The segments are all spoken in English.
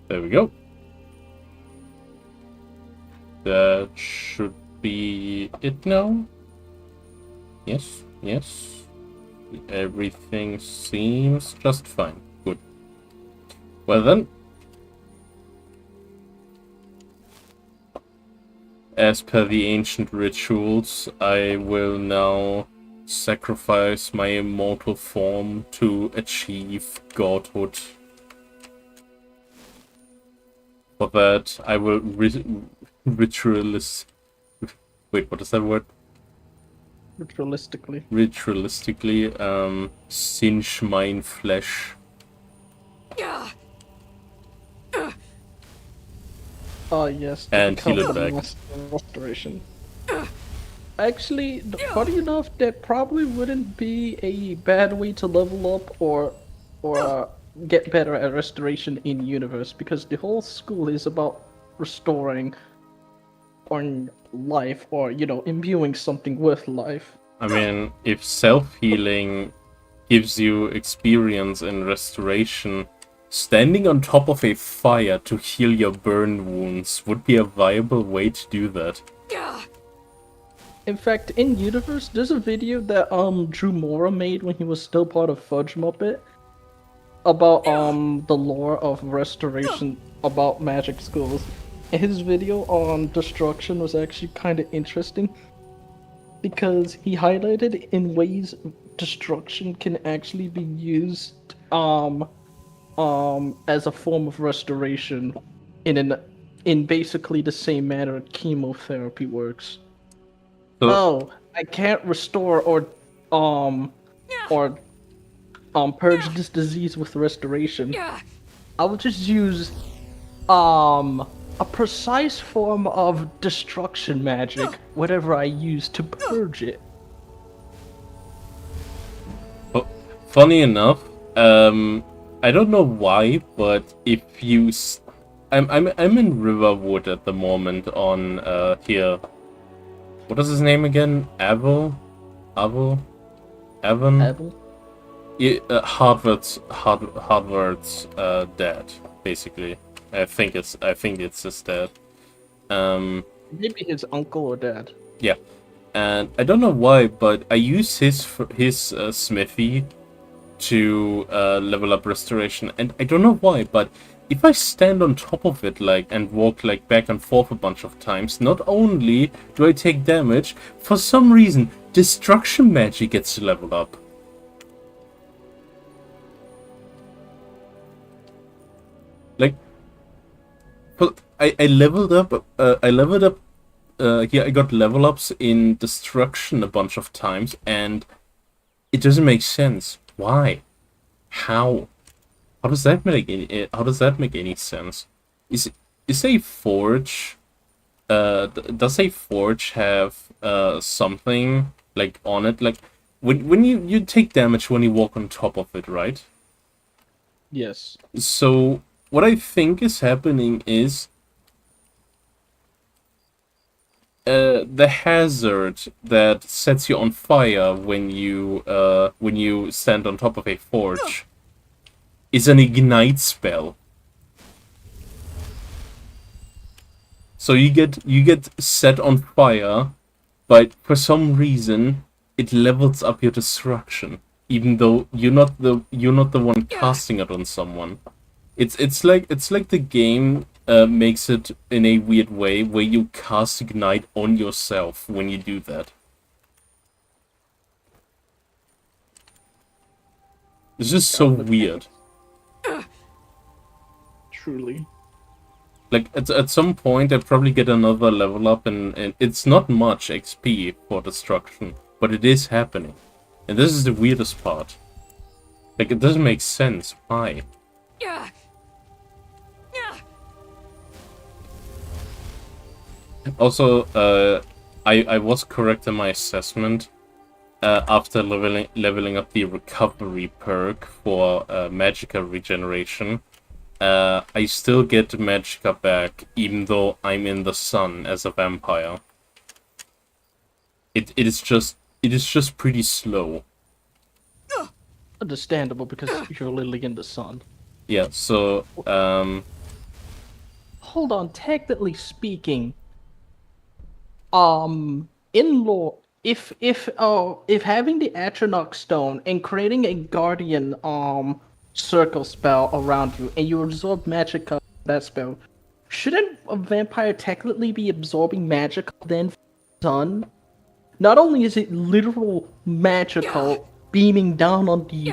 There we go. That should be it now. Yes, yes. Everything seems just fine. Good. Well then, as per the ancient rituals, I will now sacrifice my immortal form to achieve godhood. For that, I will ritualist. Wait, what is that word? Ritualistically. Ritualistically, singe mine flesh. Yes, to And heal become it the back. master of restoration. Actually, funny enough, that probably wouldn't be a bad way to level up or get better at restoration in universe, because the whole school is about restoring on life, or imbuing something with life. I mean, if self-healing gives you experience in restoration, standing on top of a fire to heal your burn wounds would be a viable way to do that. In fact, in universe, there's a video that Drew Mora made when he was still part of Fudge Muppet about the lore of restoration about magic schools. And his video on destruction was actually kind of interesting because he highlighted in ways destruction can actually be used as a form of restoration in basically the same manner chemotherapy works. So, Oh, I can't restore um or purge this disease with restoration. I will just use a precise form of destruction magic, whatever I use to purge it. funny enough, I don't know why, but if you, I'm in Riverwood at the moment on here. What is his name again? Avo, Evan. Abel? Yeah, Harvard's dad, basically. I think it's his dad. Maybe his uncle or dad. Yeah, and I don't know why, but I use his smithy to level up restoration, and I don't know why, but if I stand on top of it and walk back and forth a bunch of times, not only do I take damage, for some reason destruction magic gets leveled up. Like, I leveled up. Yeah, I got level ups in destruction a bunch of times, and it doesn't make sense. Why? How? How does that make any sense? Is a forge? Does a forge have something on it? Like when you take damage when you walk on top of it, right? Yes. So what I think is happening is the hazard that sets you on fire when you stand on top of a forge is an ignite spell. So you get set on fire, but for some reason it levels up your destruction, even though you're not the one casting it on someone. It's like the game makes it in a weird way where you cast ignite on yourself when you do that. It's just so weird. Truly. Like at some point I probably get another level up, and it's not much XP for destruction, but it is happening. And this is the weirdest part. Like, it doesn't make sense. Why? Also, I was correct in my assessment. After leveling up the recovery perk for magicka regeneration, I still get magicka back, even though I'm in the sun as a vampire. It is just pretty slow. Understandable, because you're literally in the sun. Yeah. So hold on. Technically speaking, in lore, if having the Atronach stone and creating a guardian circle spell around you, and you absorb magic of that spell, shouldn't a vampire technically be absorbing magic then from the sun? Not only is it literal magical beaming down on the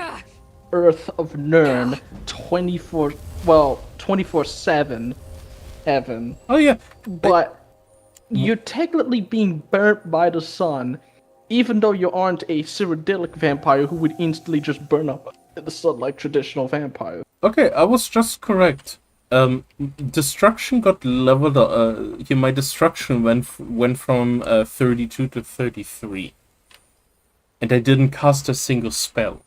earth of Nirn 24/7, Evan, Oh yeah, but you're technically being burnt by the sun, even though you aren't a cyrodiilic vampire who would instantly just burn up in the sun like traditional vampires. okay, I was just correct. Destruction got leveled up. Yeah, my destruction went from 32 to 33, and I didn't cast a single spell.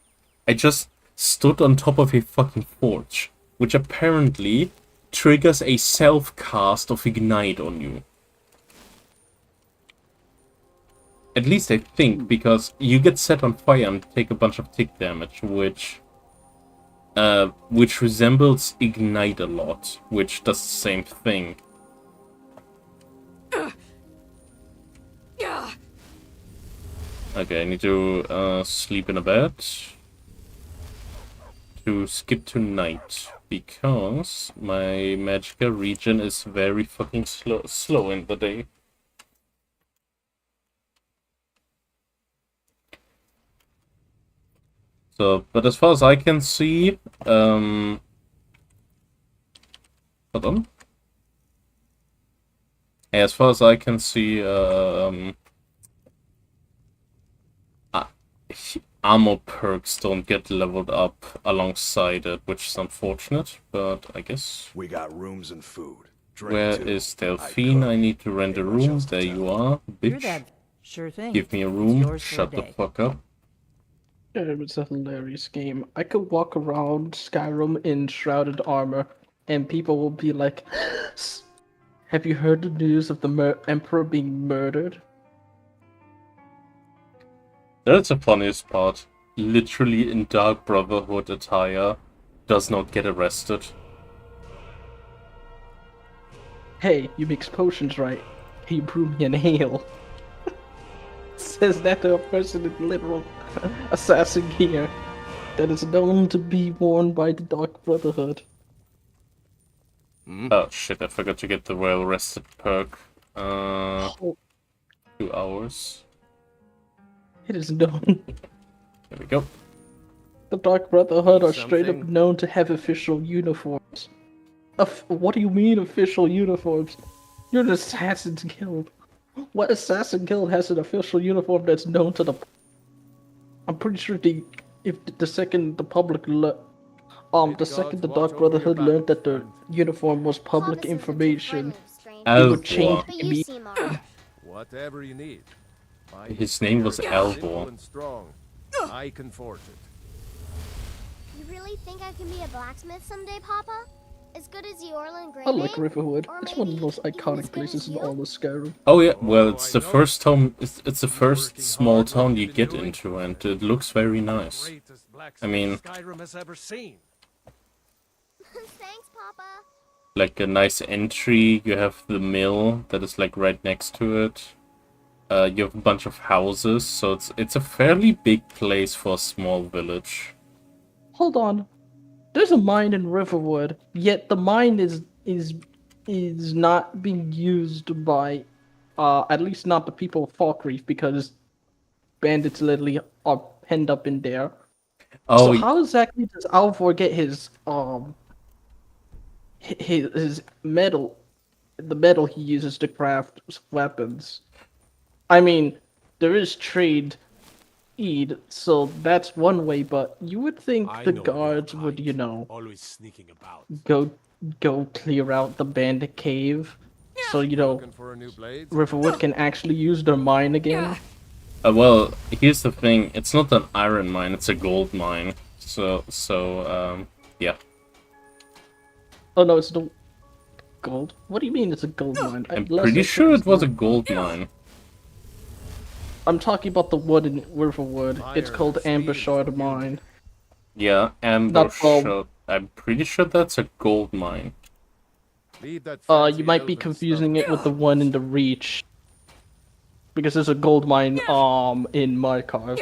I just stood on top of a fucking forge, which apparently triggers a self-cast of Ignite on you. At least I think, because you get set on fire and take a bunch of tick damage, which resembles Ignite a lot, which does the same thing. Okay, I need to sleep in a bed to skip to night, because my magicka regen is very fucking slow in the day. So, but as far as I can see, hold on. As far as I can see, armor perks don't get leveled up alongside it, which is unfortunate, but I guess. We got rooms and food. Where is Delphine? I need to rent a room. There you are, You're bitch. that sure thing. Give me a It's room. yours for a Shut the day. fuck up. It's a hilarious game. I could walk around Skyrim in shrouded armor, and people will be like, "Have you heard the news of the Emperor being murdered?" That's the funniest part. Literally in Dark Brotherhood attire, does not get arrested. Hey, you mix potions, right? Can you brew me an ale? Says that to a person in literal assassin gear that is known to be worn by the Dark Brotherhood. Oh shit, I forgot to get the well rested perk. Oh, 2 hours. it is known. There we go. The Dark Brotherhood are straight up Something. known to have official uniforms. What do you mean official uniforms? You're an assassin's guild. What assassin guild has an official uniform that's known to the? I'm pretty sure the second the Dark Brotherhood learned that the uniform was public information, it would change Alvor. immediately. Whatever you need. My His name was spirit is simple Alvor. and strong. I can forge it. You really think I can be a blacksmith someday, Papa? As good as the Orland Great? I like Riverwood. Or It's one of the maybe most even iconic as good places as in you? all of Skyrim. Oh yeah, well, it's Oh, the I know. first town. It's the first Working small hard town like you you've get been doing. into, and it looks very nice. Greatest blacksmith I mean- Skyrim has ever seen. Thanks, Papa. Like a nice entry. You have the mill that is like right next to it. You have a bunch of houses, so it's a fairly big place for a small village. Hold on. There's a mine in Riverwood, yet the mine is not being used by at least not the people of Falkreath, because bandits literally are penned up in there. Oh, So how exactly does Alvor get his metal, the metal he uses to craft weapons? I mean, there is trade, so that's one way, but you would think I the know guards your would, kind, always sneaking about. go clear out the bandit cave, so Looking for a new blade? Riverwood can actually use their mine again. well, here's the thing. It's not an iron mine. It's a gold mine. So yeah. Oh no, it's the gold. What do you mean it's a gold mine? I'm Unless pretty it's sure it was a gold. gold mine. I'm talking about the wood in Riverwood. It's Fire called and speed Ambershard for you. Mine. Yeah, amber Not gold. shot. I'm pretty sure that's a gold mine. Leave that You might be fancy elven confusing stuff it with the one in the Reach. Because there's a gold mine in Markov.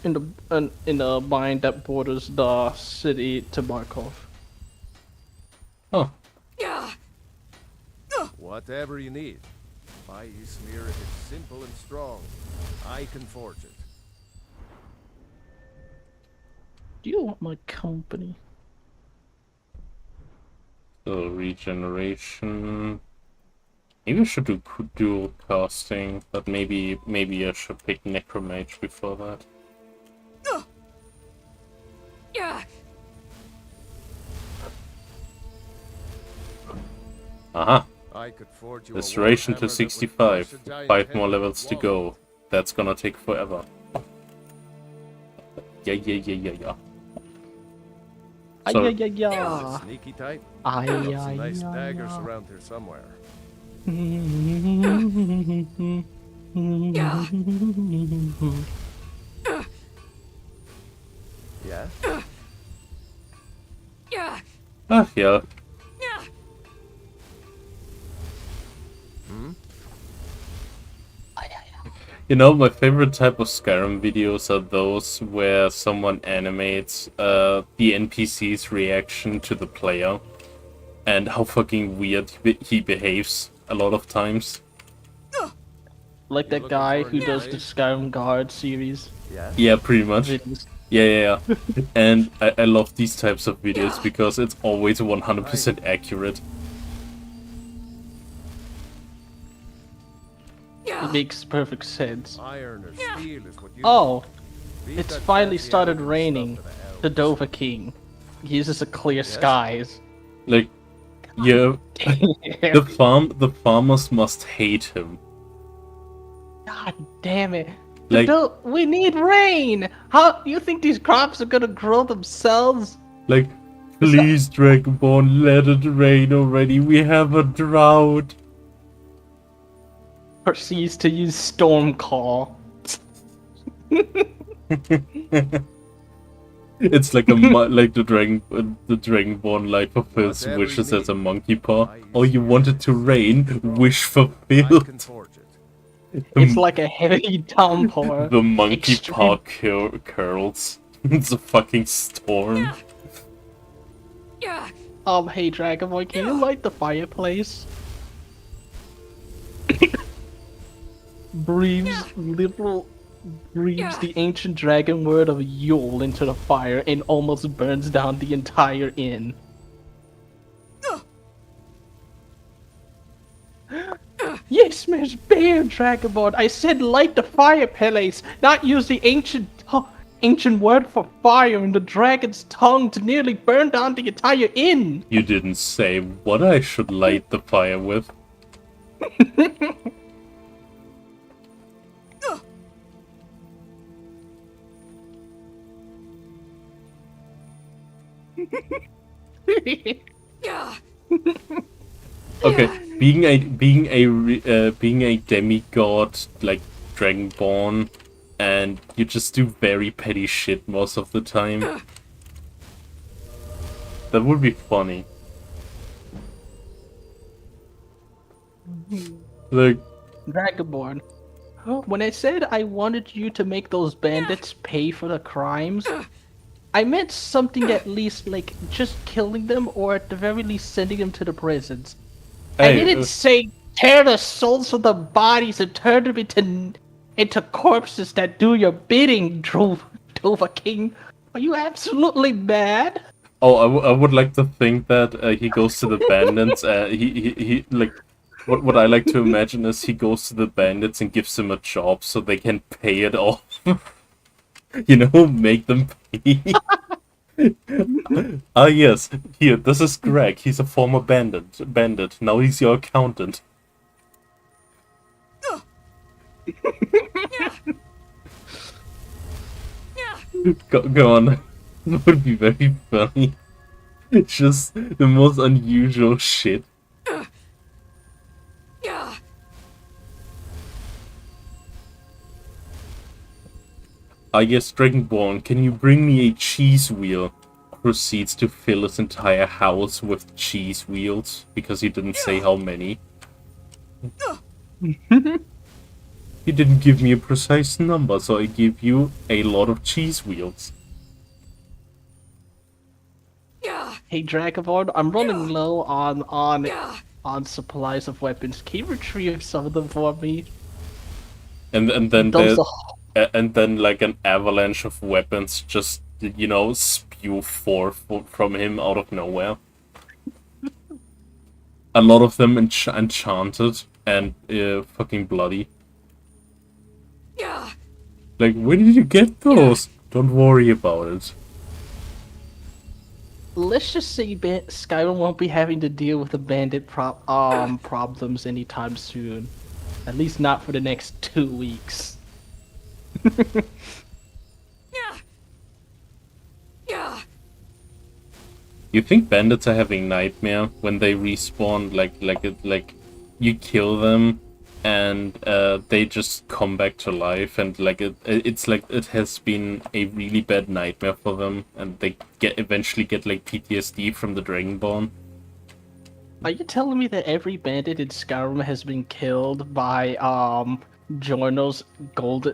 In the mine that borders the city to Markov. Oh, Whatever you need. My Ysmir is simple and strong. I can forge it. Do you want my company? so regeneration. Maybe I should do dual casting, but maybe I should pick Necromage before that. Aha! I could forge you a Restoration warhammer to that would 65. crush a giant 5 head more with levels to one. go. That's gonna take forever. Yeah. Ay, So, ay, ay, Is it ay. sneaky type? Ay, Got ay, some nice ay, daggers ay. around here somewhere. Yeah? ah, yeah. You know, my favorite type of Skyrim videos are those where someone animates the NPC's reaction to the player and how fucking weird he behaves a lot of times. Like that looking guy for a who new does the blade? Skyrim Guard series. Yeah? Yeah, pretty much. Videos. Yeah. And I love these types of videos because it's always 100% Right. accurate. It makes perfect sense. Iron or steel is what you Oh, Leave it's that finally fancy started elven stuff raining. to elves. The Dova King. He uses a clear skies. Like, yeah, the farmers must hate him. God damn it. Like- We need rain! How do you think these crops are gonna grow themselves? Like, please, Dragonborn, let it rain already. We have a drought. Proceeds to use Storm Call. It's like like the Dragonborn like fulfills Whatever wishes you as a need. monkey paw. I Oh, you use wanted to rain? Wish I can fulfilled. forge it. It's like a heavy downpour. The monkey Extreme- paw curls. It's a fucking storm. Hey Dragon Boy, can you light the fireplace? breathes the ancient dragon word of Yule into the fire and almost burns down the entire inn. Yes, Miss Bear, Dragonborn. I said light the fireplace, not use the ancient word for fire in the dragon's tongue to nearly burn down the entire inn. You didn't say what I should light the fire with. Okay, being a demigod like Dragonborn, and you just do very petty shit most of the time. That would be funny. Like, Dragonborn. When I said I wanted you to make those bandits pay for the crimes, I meant something at least like just killing them or at the very least sending them to the prisons. I hey, didn't say tear the souls from the bodies and turn them into corpses that do your bidding, Dova King. Are you absolutely mad? oh, I would like to think that he goes to the bandits. He like what I like to imagine is he goes to the bandits and gives them a job so they can pay it off. You know, make them pay. Ah yes, here, this is Greg. He's a former bandit. Now he's your accountant. Go on. That would be very funny. It's just the most unusual shit. Ah yes, Dragonborn, can you bring me a cheese wheel? proceeds to fill his entire house with cheese wheels because he didn't say how many. He didn't give me a precise number, so I give you a lot of cheese wheels. Hey Dragonborn, I'm running low on supplies of weapons. Can you retrieve some of them for me? And then Those there, are- and then like an avalanche of weapons just, you know, spew forth from him out of nowhere. A lot of them enchanted and fucking bloody. Like, where did you get those? Don't worry about it. Let's just say Skyrim won't be having to deal with the bandit problems anytime soon. At least not for the next 2 weeks. You think bandits are having nightmare when they respawn? Like you kill them and they just come back to life, and like it's like it has been a really bad nightmare for them, and they eventually get like PTSD from the Dragonborn. Are you telling me that every bandit in Skyrim has been killed by Jorno's gold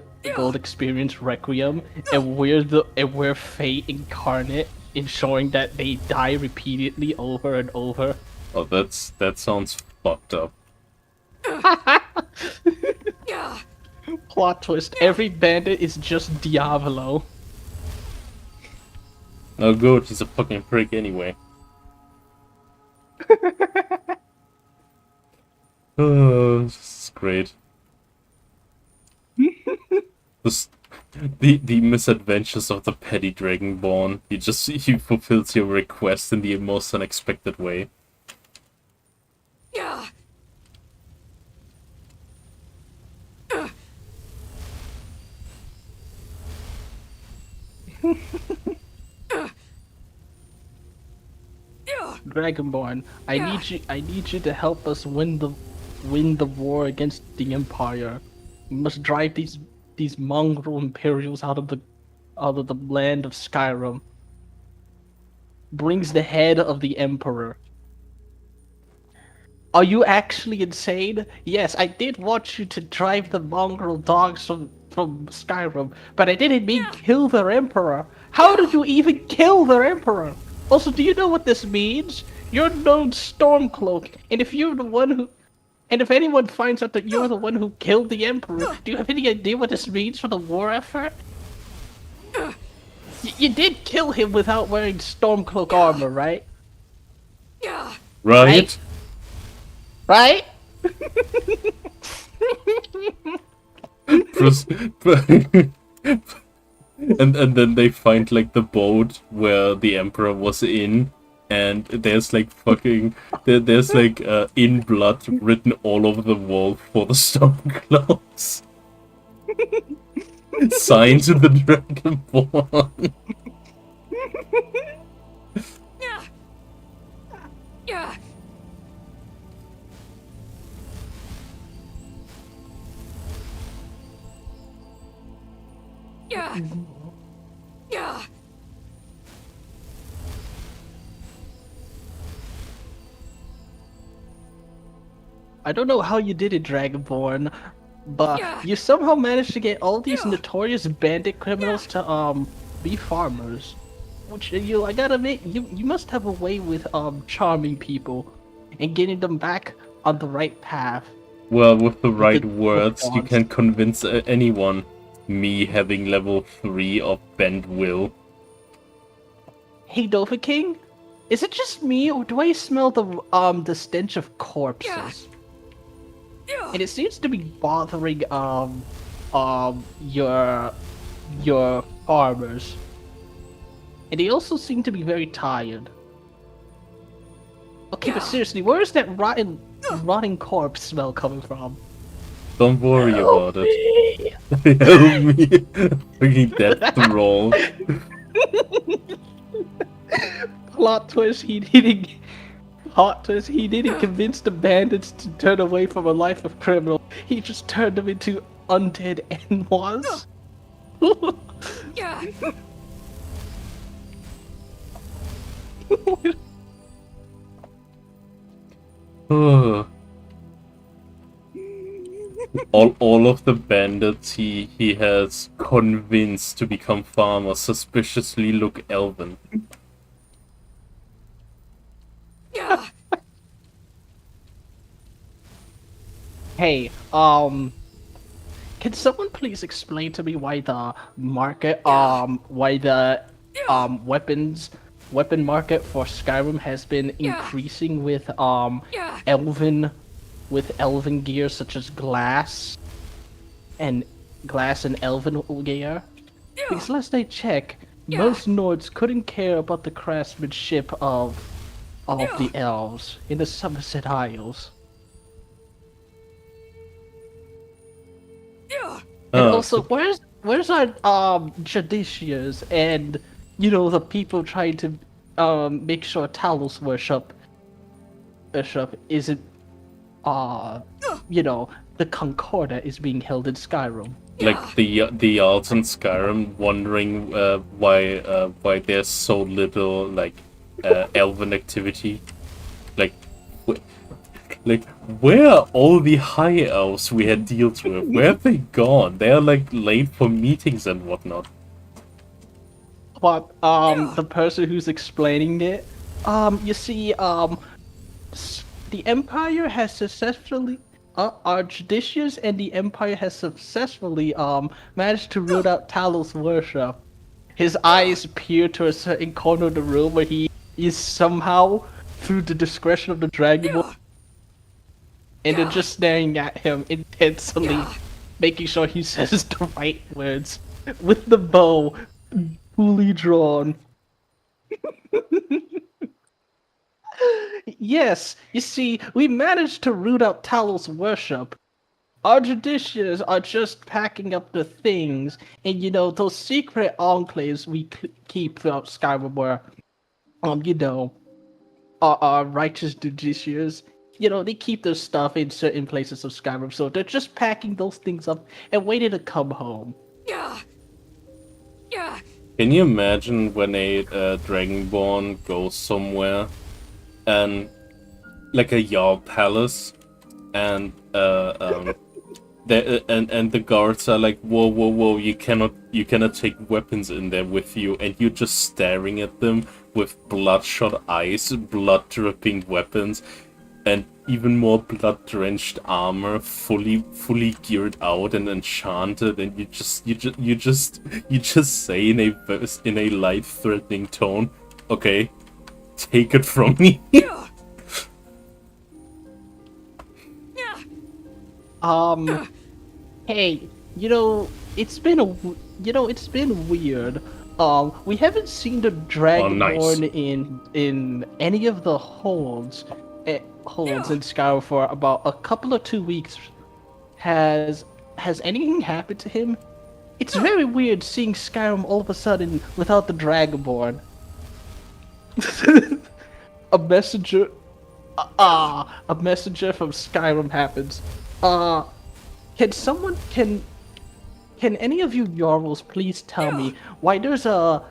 experience Requiem, and we're fate incarnate, ensuring that they die repeatedly over and over? Oh, that sounds fucked up. Plot twist: every bandit is just Diavolo. Oh good, he's a fucking prick anyway. Oh, this is great. The misadventures of the petty Dragonborn. He fulfills your request in the most unexpected way. Dragonborn, I need you to help us win the war against the Empire. We must drive these mongrel Imperials out of the land of Skyrim. Brings the head of the Emperor. Are you actually insane? Yes, I did want you to drive the mongrel dogs from Skyrim, but I didn't mean kill their Emperor. How did you even kill their Emperor? Also, do you know what this means? You're known Stormcloak, and if anyone finds out that you're the one who killed the Emperor, do you have any idea what this means for the war effort? You did kill him without wearing Stormcloak armor, right? Right? Right? And then they find like the boat where the Emperor was in, and there's like fucking there's like in blood written all over the wall for the Stormcloaks. Signed to the Dragonborn. I don't know how you did it, Dragonborn, but you somehow managed to get all these notorious bandit criminals to be farmers. Which I gotta admit, you must have a way with charming people and getting them back on the right path. Well, with the right words, you can convince anyone. Me having level 3 of Bend Will. Hey, Dova King, is it just me, or do I smell the stench of corpses? And it seems to be bothering your farmers. And they also seem to be very tired. Okay, but seriously, where is that rotting corpse smell coming from? Don't worry about it. Help me. Fucking dead thrall. Plot twist, he didn't convince the bandits to turn away from a life of criminal. He just turned them into undead N-was. Ugh. all of the bandits he has convinced to become farmers suspiciously look elven. Hey, can someone please explain to me why the market, why the weapon market for Skyrim has been increasing with elven elven gear such as and elven gear? Because last I checked, most Nords couldn't care about the craftsmanship of the elves in the Somerset Isles. And also, where's our traditions and the people trying to make sure Talos worship isn't the Concordat is being held in Skyrim. Like the Alts in Skyrim wondering why there's so little like elven activity. Like, where are all the high elves we had deals with? Where have they gone? They're like late for meetings and whatnot. But the person who's explaining it, you see, the Empire has successfully, our Judicious and the Empire has successfully managed to root out Talos' worship. His eyes peer to a certain corner of the room where he is somehow, through the discretion of the Dragonborn, and they're just staring at him intensely, making sure he says the right words, with the bow fully drawn. Yes, you see, we managed to root out Talos' worship. Our Judicious are just packing up the things, and those secret enclaves we keep throughout Skyrim where, our righteous Judicious, they keep their stuff in certain places of Skyrim, so they're just packing those things up and waiting to come home. Can you imagine when a Dragonborn goes somewhere and like a Jarl palace and the guards are like, whoa, you cannot take weapons in there with you, and you're just staring at them with bloodshot eyes, blood dripping weapons, and even more blood-drenched armor, fully geared out and enchanted, and you just say in a light, threatening tone, "Okay, take it from me." Hey, it's been weird. We haven't seen the Dragonborn in any of the holds in Skyrim for about a couple of 2 weeks. Has anything happened to him? It's very weird seeing Skyrim all of a sudden without the Dragonborn. A messenger from Skyrim happens. Can any of you Jarls please tell me why there's a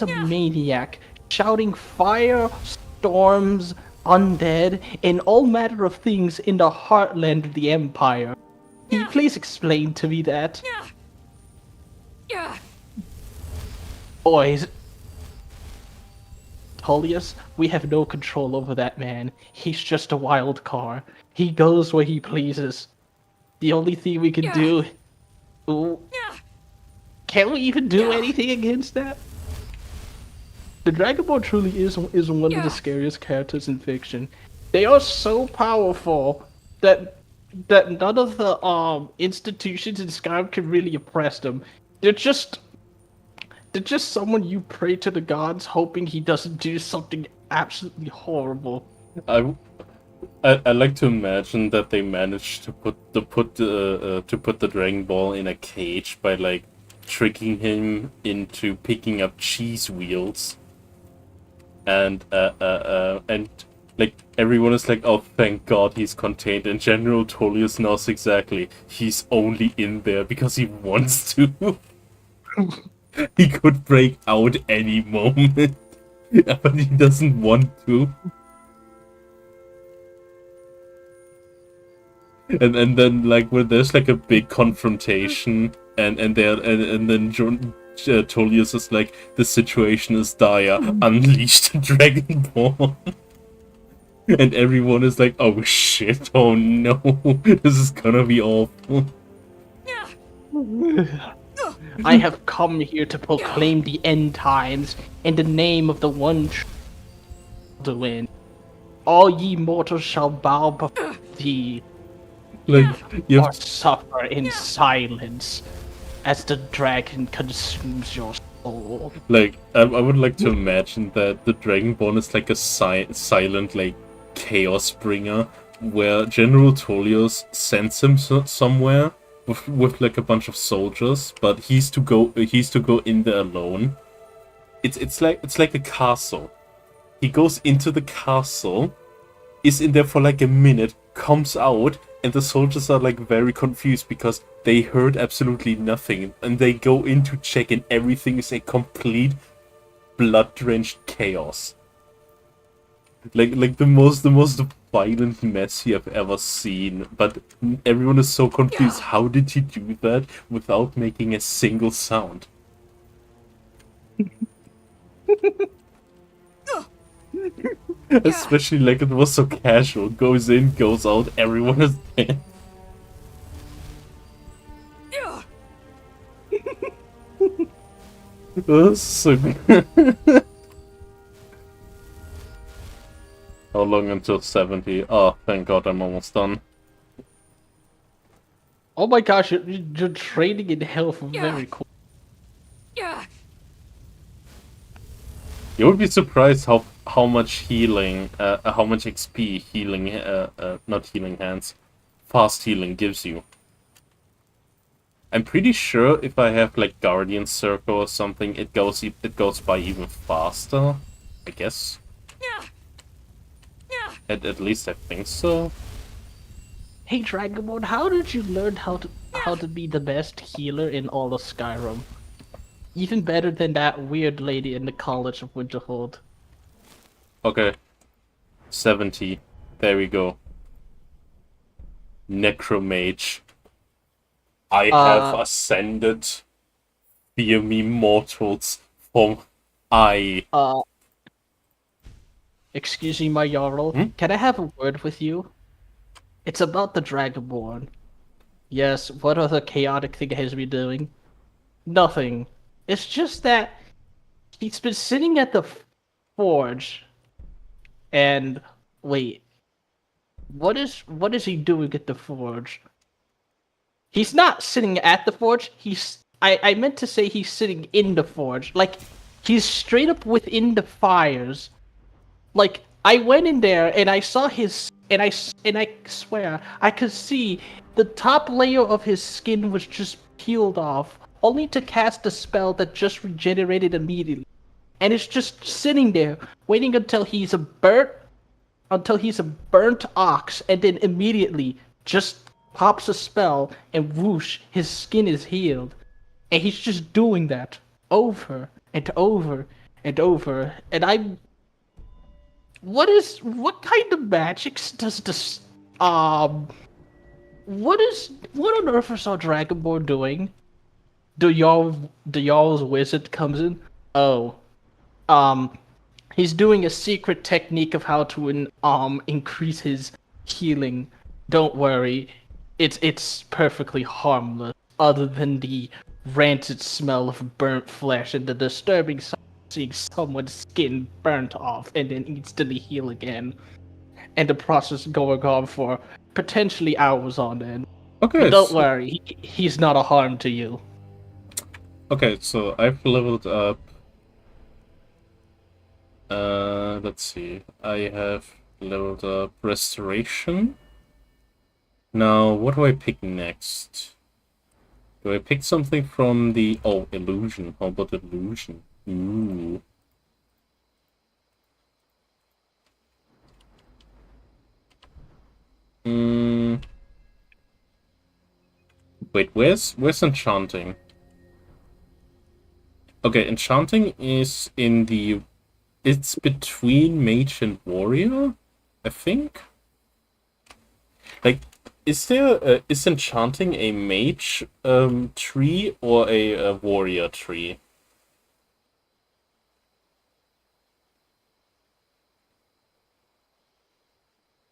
maniac shouting fire, storms, undead, and all manner of things in the heartland of the Empire? Can you please explain to me that? Boys, Tullius, we have no control over that man. He's just a wild card. He goes where he pleases. The only thing we can do... Ooh, can we even do anything against that? The Dragonborn truly is one of the scariest characters in fiction. They are so powerful that none of the institutions in Skyrim can really oppress them. They're just someone you pray to the gods, hoping he doesn't do something absolutely horrible. I like to imagine that they managed to put the Dragon Ball in a cage by like tricking him into picking up cheese wheels, and like everyone is like, oh, thank God he's contained, and General Tullius knows exactly he's only in there because he wants to. He could break out any moment. But he doesn't want to. And then like when there's like a big confrontation and then Tullius is like, the situation is dire, unleash the Dragonborn. And everyone is like, oh shit, oh no, this is gonna be awful. I have come here to proclaim the end times in the name of the one to win. All ye mortals shall bow before thee, Like, you or have suffer in silence as the dragon consumes your soul. like, I would like to imagine that the Dragonborn is like a silent, like, chaos bringer, where General Tullius sends him somewhere with like a bunch of soldiers, but he's to go in there alone. It's like a castle. He goes into the castle, is in there for like a minute, comes out, and the soldiers are like very confused because they heard absolutely nothing, and they go in to check, and everything is a complete blood-drenched chaos. Like the most violent mess you have ever seen, but everyone is so confused. How did he do that without making a single sound? Especially like it was so casual. Goes in, goes out, everyone is dead. That's so good. How long until 70? Oh, thank god, I'm almost done. Oh my gosh, you're trading in health very cool. You would be surprised how much healing, how much XP healing, not healing hands, fast healing gives you. I'm pretty sure if I have like Guardian Circle or something, it goes by even faster. I guess. At least I think so. Hey Dragonborn, how did you learn how to be the best healer in all of Skyrim? Even better than that weird lady in the College of Winterhold. Okay. 70. There we go. Necromage. I have ascended. Fear me, mortals, for I... Excuse me, my Jarl. Can I have a word with you? It's about the Dragonborn. Yes, what other chaotic thing has been doing? Nothing. It's just that he's been sitting at the forge, and wait, what is he doing at the forge? He's not sitting at the forge. I meant to say he's sitting in the forge. Like he's straight up within the fires. Like I went in there and I saw his and I swear I could see the top layer of his skin was just peeled off, only to cast a spell that just regenerated immediately. And it's just sitting there, waiting until he's a burnt ox, and then immediately just pops a spell, and whoosh, his skin is healed. And he's just doing that over and over and over. And what kind of magic does this what on earth is our Dragonborn doing? The y'all's wizard comes in. Oh, he's doing a secret technique of how to increase his healing. Don't worry, it's perfectly harmless, other than the rancid smell of burnt flesh and the disturbing sight of seeing someone's skin burnt off and then instantly heal again, and the process going on for potentially hours on end. Okay, But don't worry, he's not a harm to you. Okay, so I've leveled up. Let's see. I have leveled up Restoration. Now, what do I pick next? Do I pick something from the... Oh, Illusion. How about Illusion? Ooh. Wait, where's Enchanting? Okay, Enchanting is in the it's between mage and warrior, I think. Like, is enchanting a mage tree or a warrior tree?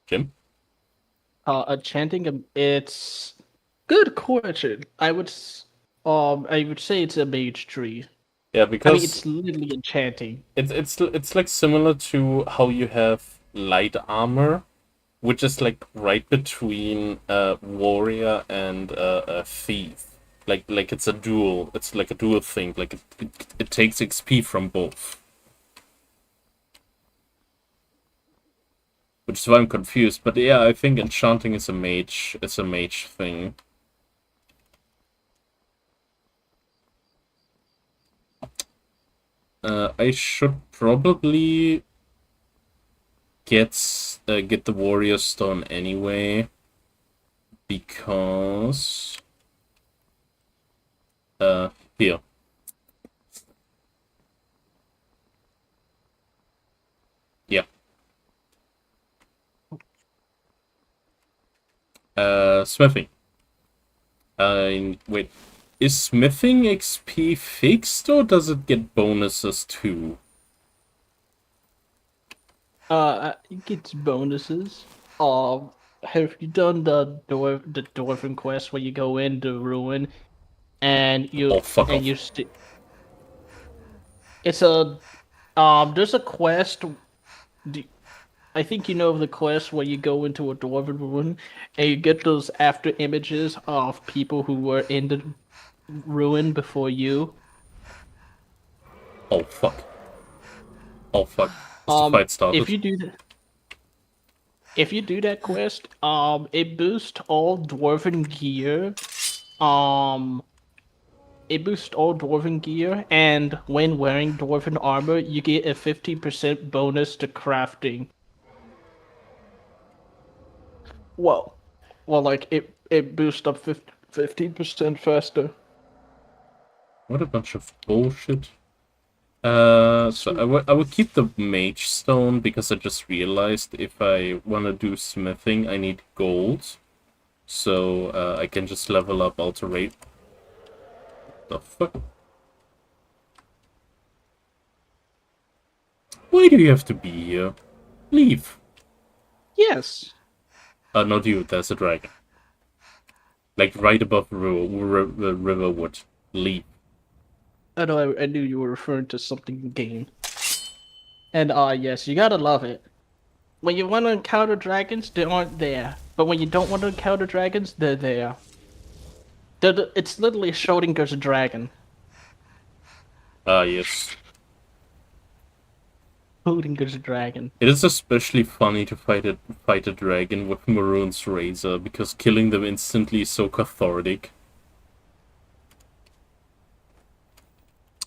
Jim? Enchanting, it's good question. I would say it's a mage tree. Yeah, I mean, because it's literally enchanting. it's like similar to how you have light armor, which is like right between warrior and a thief. Like it's a dual. It's like a dual thing. Like it takes XP from both. Which is why I'm confused. But yeah, I think enchanting is a mage. It's a mage thing. I should probably get the warrior stone anyway, because here. Yeah. Smithing. Wait. Is smithing XP fixed, or does it get bonuses too? It gets bonuses. Have you done the dwarven quest where you go into ruin and Oh, fuck off. it's a there's a quest. do- I think you know of the quest where you go into a dwarven ruin and you get those after images of people who were in the ruin before you. Oh, fuck. Oh, fuck. Has the fight started? If you do that quest, it boosts all dwarven gear. Um, it boosts all dwarven gear, and when wearing dwarven armor, you get a 50% bonus to crafting. Well, like it boosts up 15% faster. What a bunch of bullshit. So I would keep the mage stone, because I just realized if I want to do smithing, I need gold. So I can just level up alterate. The fuck? Why do you have to be here? Leave. Yes. Not you, there's a dragon. Like right above the riverwood. Leave. I know. I knew you were referring to something in game. And yes, you gotta love it. When you want to encounter dragons, they aren't there. But when you don't want to encounter dragons, they're there. It's literally Schrodinger's dragon. Ah, yes. Schrodinger's dragon. It is especially funny to fight a dragon with Maroon's razor, because killing them instantly is so cathartic.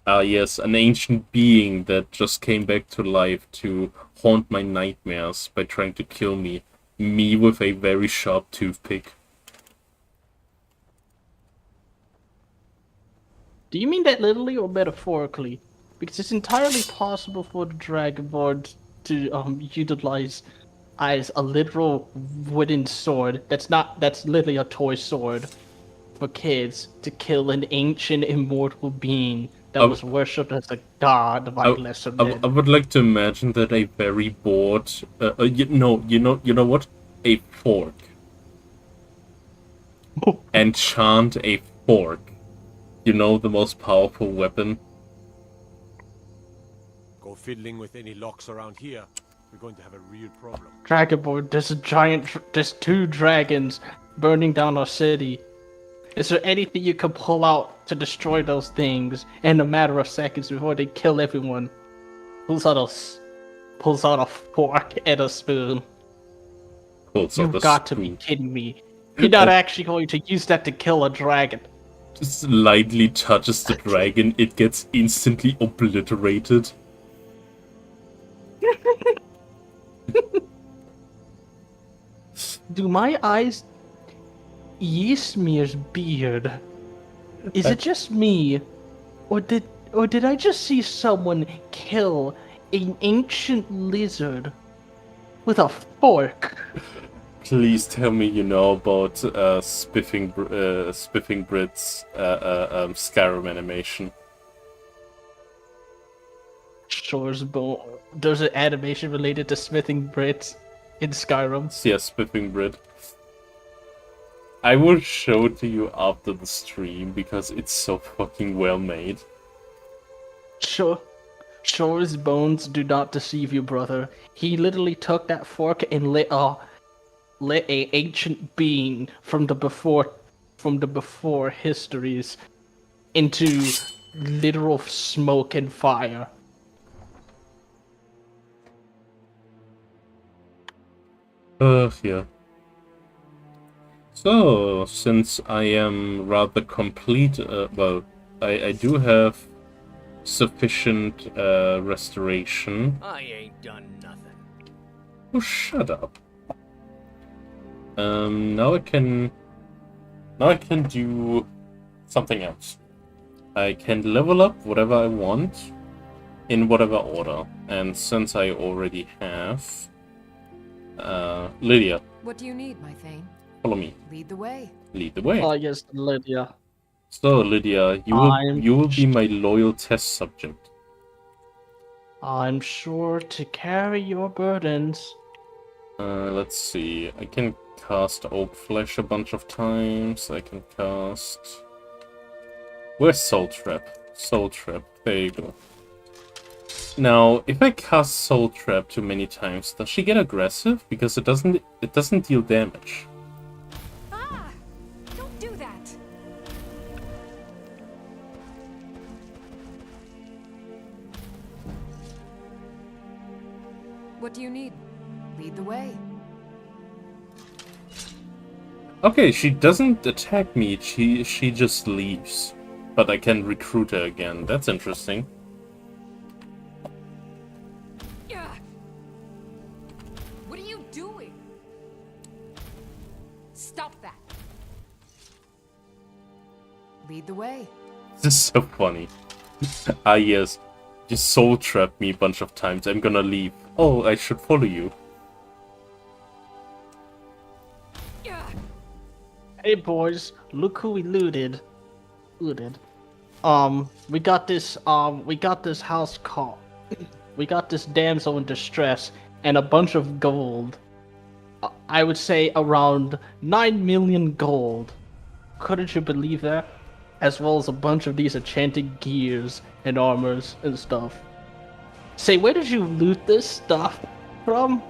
Ah, yes, an ancient being that just came back to life to haunt my nightmares by trying to kill me. Me with a very sharp toothpick. Do you mean that literally or metaphorically? Because it's entirely possible for the Dragonborn to utilize as a literal wooden sword. That's literally a toy sword for kids to kill an ancient immortal being that was worshipped as a god by lesser men. I would like to imagine that a very bored, you know what? A fork. Enchant a fork. You know, the most powerful weapon. Go fiddling with any locks around here. We're going to have a real problem. Dragonborn, there's two dragons burning down our city. Is there anything you can pull out to destroy those things in a matter of seconds before they kill everyone? Pulls out a fork and a spoon. You've got to be kidding me. You're not actually going to use that to kill a dragon. Just lightly touches the dragon, it gets instantly obliterated. Do my eyes... Ysmir's beard. Is it just me? Or did I just see someone kill an ancient lizard with a fork. Please tell me you know about Spiffing Brit's Skyrim animation. Shore's bone. There's an animation related to smithing Brits in Skyrim. Yeah, Spiffing Brit. I will show it to you after the stream because it's so fucking well made. Shore's bones do not deceive you, brother. He literally took that fork and lit a ancient being from the before histories into literal smoke and fire. Yeah. So, since I am rather complete, well, I do have sufficient restoration. I ain't done nothing. Oh, shut up. Now I can do something else. I can level up whatever I want in whatever order. And since I already have Lydia, What do you need, my Thane? follow me. Lead the way. Lead the way. Oh yes, Lydia. So, Lydia, you will be my loyal test subject. I'm sure to carry your burdens. Let's see. I can cast Oak Flesh a bunch of times. I can cast... Where's Soul Trap? Soul Trap. There you go. Now, if I cast Soul Trap too many times, does she get aggressive? Because it doesn't deal damage. Ah! Don't do that! What do you need? Lead the way. Okay, she doesn't attack me, she just leaves. But I can recruit her again. That's interesting. Yeah. What are you doing? Stop that. Lead the way. This is so funny. Ah yes, you soul trapped me a bunch of times. I'm gonna leave. Oh, I should follow you. Yeah. Hey boys, look who we looted. We got this house call. We got this damsel in distress and a bunch of gold. I would say around 9 million gold. Couldn't you believe that? As well as a bunch of these enchanted gears and armors and stuff. Say, where did you loot this stuff from?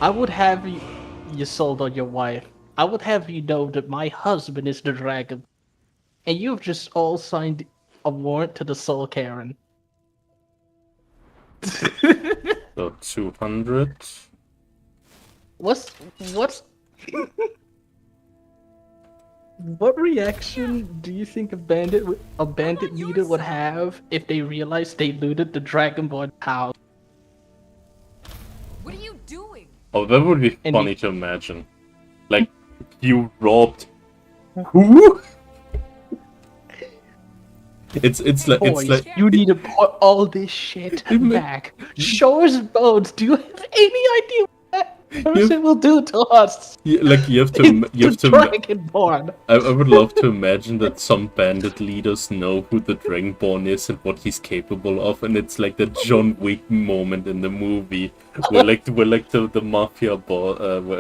I would have you sold on your wife. I would have you know that my husband is the dragon. And you've just all signed a warrant to the Soul Karen. So 200. What's what reaction do you think a bandit leader would have if they realized they looted the Dragonborn house? What are you doing? Oh, that would be And funny to imagine. Like, you robbed who? It's like Boys, you need to put all this shit back. Show us bones. Do you have any idea what that person will do to us? you have to Dragonborn. I would love to imagine that some bandit leaders know who the Dragonborn is and what he's capable of, and it's like the John Wick moment in the movie, where the mafia boss,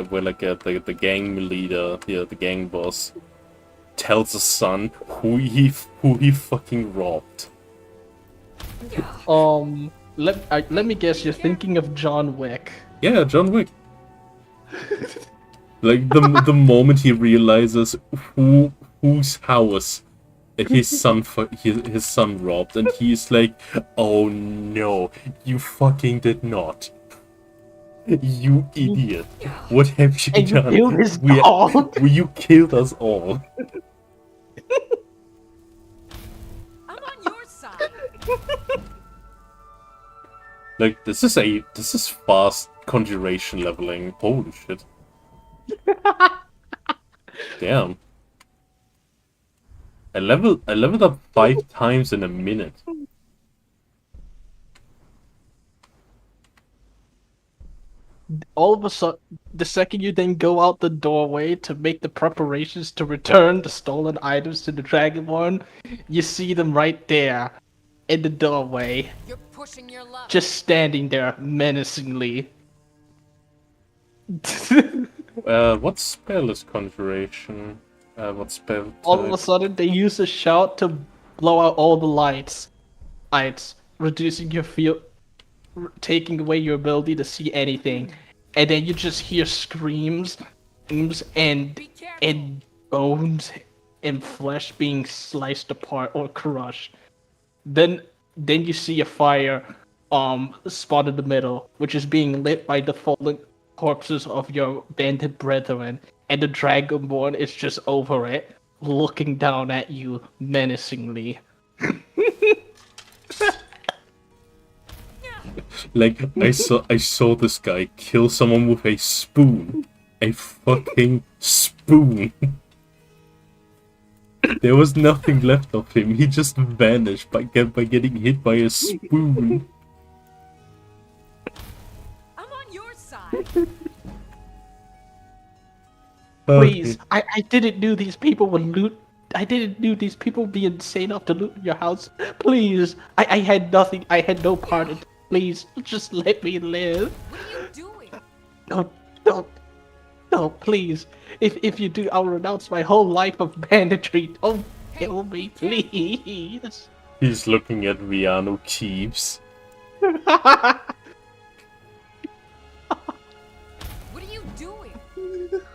where the gang leader, the gang boss, tells his son who he fucking robbed. Let me guess. You're thinking of John Wick. Yeah, John Wick. Like the moment he realizes whose house his son robbed, and he's like, "Oh no, you fucking did not, you idiot! What have you And you done? killed his dog. You killed us all." I'm on your side. Like this is fast conjuration leveling. Holy shit! Damn. I leveled up 5 times in a minute. all of a sudden, the second you then go out the doorway to make the preparations to return the stolen items to the Dragonborn, you see them right there in the doorway, You're pushing your luck. just standing there menacingly. What spell is conjuration? What spell All of a type? sudden, they use a shout to blow out all the lights, reducing your field, taking away your ability to see anything, and then you just hear screams, and Be careful. and bones and flesh being sliced apart or crushed. Then you see a fire spot in the middle, which is being lit by the fallen corpses of your bandit brethren, and the Dragonborn is just over it, looking down at you menacingly. Like, I saw this guy kill someone with a spoon. A fucking spoon. There was nothing left of him. He just vanished by getting hit by a spoon. I'm on your side. Please, I didn't know these people would loot. I didn't know these people would be insane enough to loot your house. Please, I had nothing. I had no part in it. Please, just let me live. What are you doing? No, please. If you do, I'll renounce my whole life of banditry. Don't kill me, please. He's looking at Viano Keeps. What are you doing?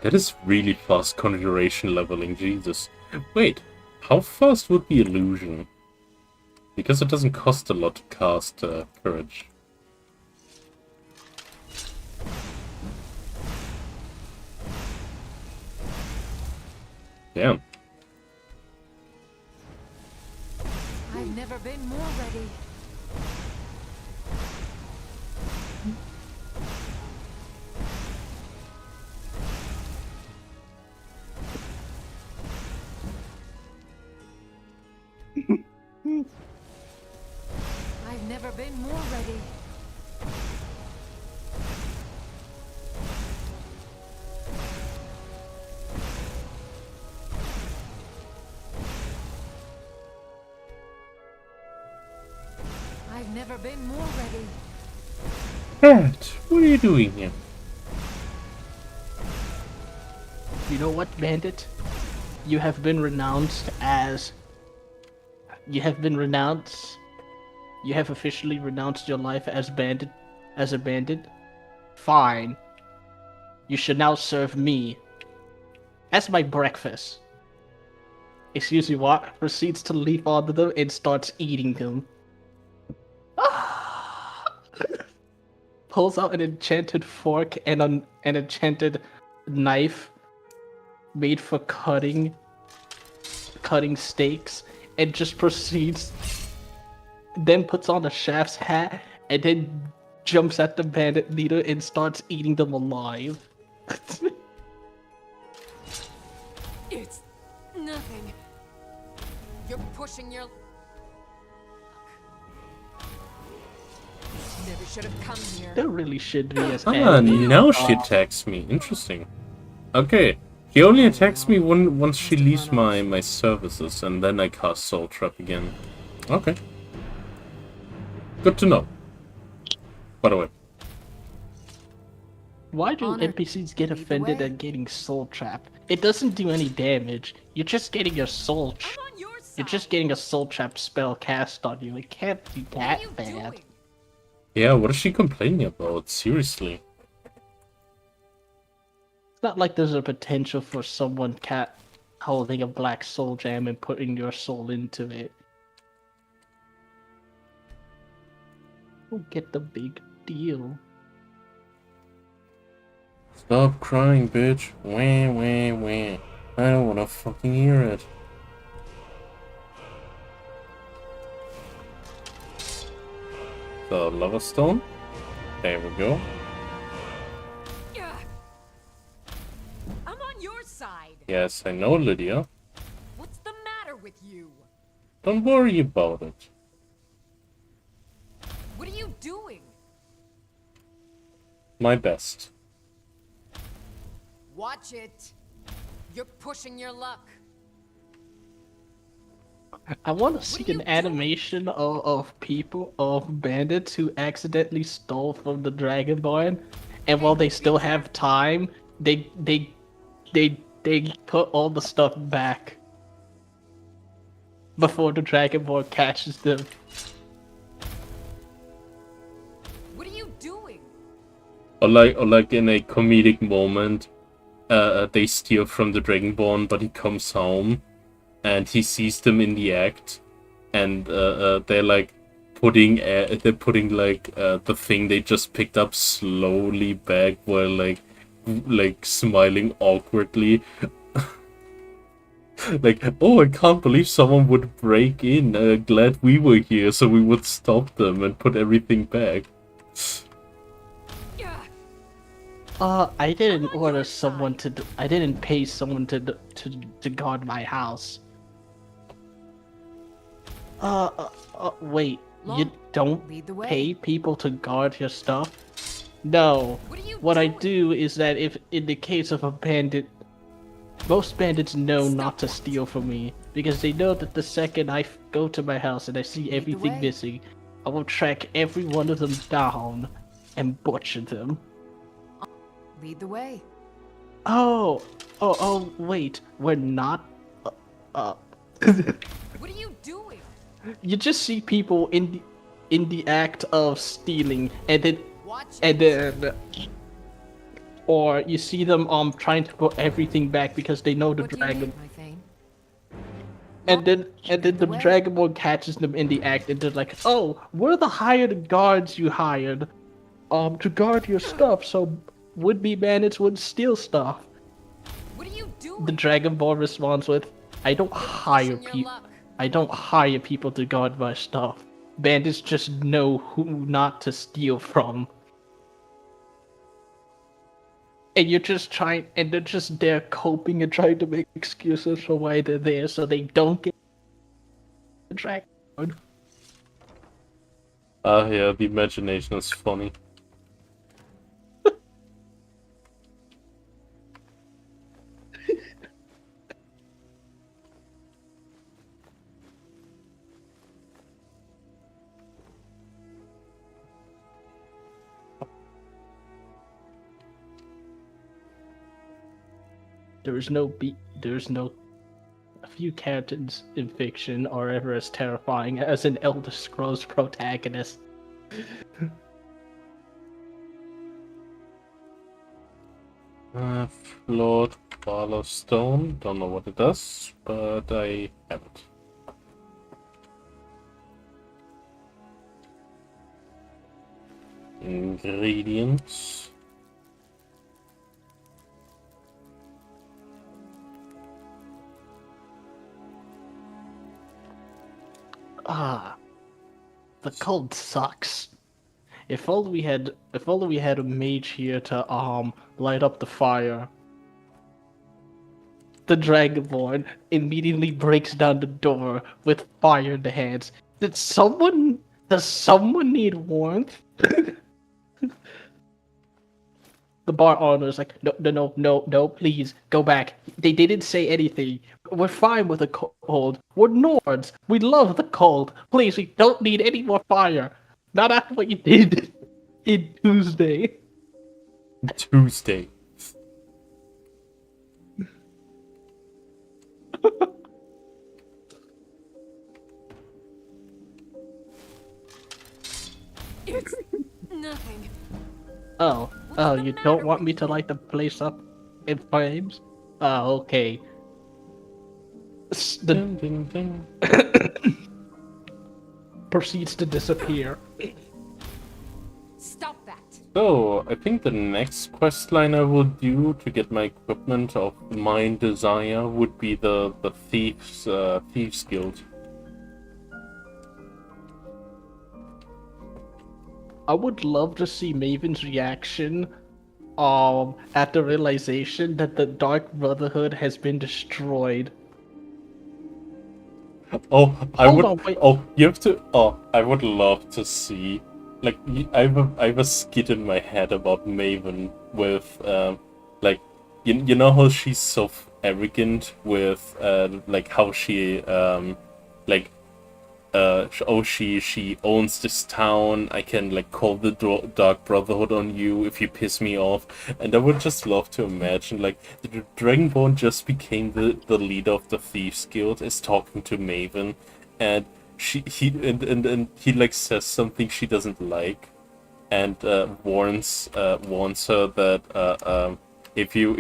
That is really fast conjuration leveling, Jesus. Wait, how fast would be illusion? Because it doesn't cost a lot to cast courage. Damn. I've never been more ready. I've never been more ready. I've never been more ready. Cat, what are you doing here? You know what, bandit? You have been renounced as. You have been renounced. You have officially renounced your life as bandit, as a bandit. Fine. You should now serve me as my breakfast. Excuse me, what? Proceeds to leap onto them and starts eating them. Pulls out an enchanted fork and an enchanted knife made for cutting steaks, and just proceeds, then puts on the chef's hat and then jumps at the bandit leader and starts eating them alive. It's nothing. You're pushing your... Never should have come here. There really should be as Ah, now she attacks me. Interesting. Okay. She only attacks me once she leaves my services, and then I cast Soul Trap again. Okay. Good to know. By the way. Why do Honor. NPCs get Lead the offended way. at getting soul trapped? It doesn't do any damage. You're just getting your soul. I'm on your side. You're just getting a soul trap spell cast on you. It can't be What are that you bad. doing? Yeah, what is she complaining about? Seriously. It's not like there's a potential for someone holding a black soul gem and putting your soul into it. Don't get the big deal. Stop crying, bitch. Wah, wah, wah. I don't wanna fucking hear it. The lava stone. There we go. Ugh. I'm on your side. Yes, I know, Lydia. What's the matter with you? Don't worry about it. What are you doing? my best. Watch it. You're pushing your luck. I want to see are you an animation of bandits who accidentally stole from the Dragonborn, and while they still have time, they put all the stuff back before the Dragonborn catches them. What are you doing? Or like in a comedic moment, they steal from the Dragonborn, but he comes home, and he sees them in the act, and they're like putting the thing they just picked up slowly back while like smiling awkwardly. Like, oh, I can't believe someone would break in. Glad we were here, so we would stop them and put everything back. I didn't order someone to. I didn't pay someone to guard my house. Wait. You don't Lead the way. pay people to guard your stuff? No. What I do is that if in the case of a bandit, most bandits know not to steal from me because they know that the second I go to my house and I see everything way. missing, I will track every one of them down and butcher them. Lead the way. Oh, wait, we're not. What are you doing? You just see people in the act of stealing, and then Watch it. or you see them trying to put everything back because they know the What do you dragon, need, my Thane? and then the the way. Dragonborn catches them in the act, and they're like, "Oh, we're the hired guards you hired, to guard your stuff, so would-be bandits would steal stuff." What are you doing? The Dragonborn responds with, "I don't hire Pushing your people. luck. I don't hire people to guard my stuff. Bandits just know who not to steal from." And you're just trying, and they're just there coping and trying to make excuses for why they're there so they don't get the Dragonborn. Yeah, the imagination is funny. There's no. A few characters in fiction are ever as terrifying as an Elder Scrolls protagonist. Flawed ball of stone. Don't know what it does, but I have it. Ingredients. The cold sucks. If only we had a mage here to light up the fire. The Dragonborn immediately breaks down the door with fire in the hands. Does someone need warmth? The bar owner is like, no, please, go back. They didn't say anything. We're fine with the cold. We're Nords. We love the cold. Please, we don't need any more fire. Not after what you did in Tuesday. Tuesday. It's nothing. Oh, you don't want me to light the place up in flames? Oh, okay. Ding, ding, ding. Proceeds to disappear. Stop that. So, I think the next quest line I will do to get my equipment of mine desire would be the Thieves Guild. I would love to see Maven's reaction at the realization that the Dark Brotherhood has been destroyed. Oh, I Hold would. on, wait. Oh, you have to. Oh, I would love to see like I have a skit in my head about Maven with like you know how she's so arrogant with like how she like oh she owns this town. I can like call the Dark Brotherhood on you if you piss me off. And I would just love to imagine like the Dragonborn just became the leader of the Thieves Guild, is talking to Maven, and and he like says something she doesn't like, and warns her that if you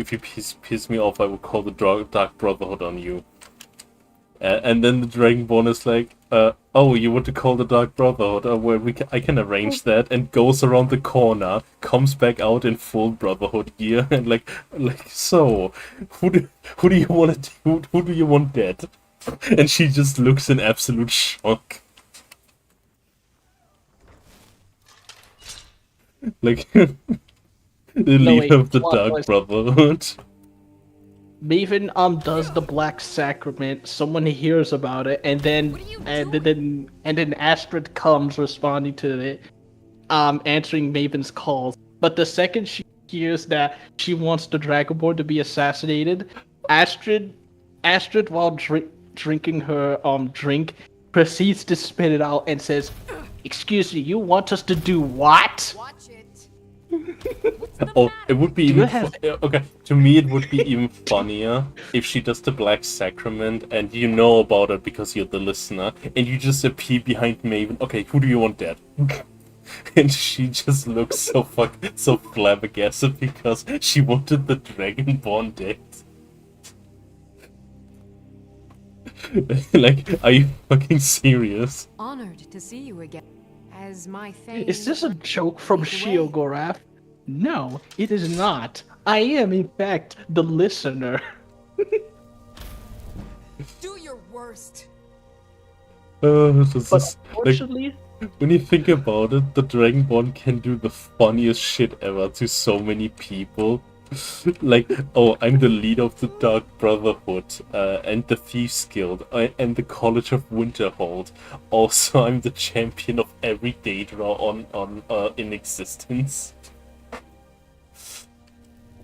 piss me off, I will call the Dark Brotherhood on you. And then the Dragonborn is like, oh, you want to call the Dark Brotherhood? Well, I can arrange that, and goes around the corner, comes back out in full Brotherhood gear, and like, so, who do you want to who do you want dead? And she just looks in absolute shock. Like, the leader of the Dark Brotherhood. Maven does the Black Sacrament. Someone hears about it, and then Astrid comes responding to it, answering Maven's calls. But the second she hears that she wants the Dragonborn to be assassinated, Astrid while drinking her drink, proceeds to spit it out and says, "Excuse me, you want us to do what?" Watch it. Oh, it would be even okay. To me, it would be even funnier if she does the Black Sacrament and you know about it because you're the listener, and you just appear behind Maven. Okay, who do you want dead? And she just looks so flabbergasted because she wanted the Dragonborn dead. Like, are you fucking serious? Honored to see you again. As my fame. Is this a joke from Shiogorath? No, it is not. I am, in fact, the listener. Do your worst. This But is, unfortunately, when you think about it, the Dragonborn can do the funniest shit ever to so many people. Like, oh, I'm the leader of the Dark Brotherhood, and the Thieves Guild, and the College of Winterhold. Also, I'm the champion of every Daedra in existence.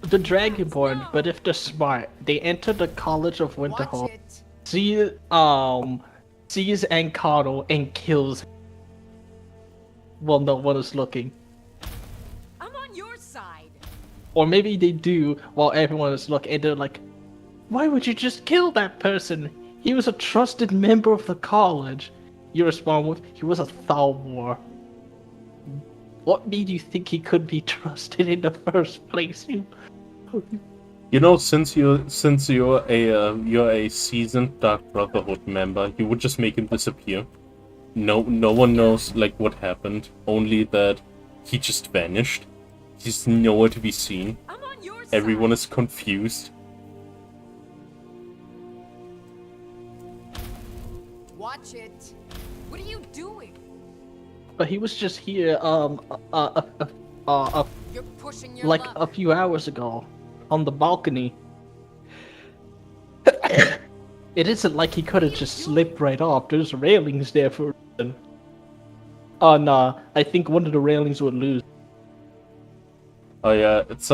the Dragonborn, but if they're smart, they enter the College of Watch Winterhold, it. sees Ankaro and kills him. Well, no one is looking. I'm on your side. Or maybe they do while everyone is looking, and they're like, "Why would you just kill that person? He was a trusted member of the college." You respond with, "He was a Thalmor." What made you think he could be trusted in the first place? You know, since you're a seasoned Dark Brotherhood member, you would just make him disappear. No one knows like what happened. Only that he just vanished. He's nowhere to be seen. I'm on your side. Everyone is confused. Watch it. What are you doing? But he was just here, You're pushing your like luck. a few hours ago, on the balcony. It isn't like he could have just slipped right off. There's railings there for a reason. Oh nah, I think one of the railings would lose. Oh yeah, it's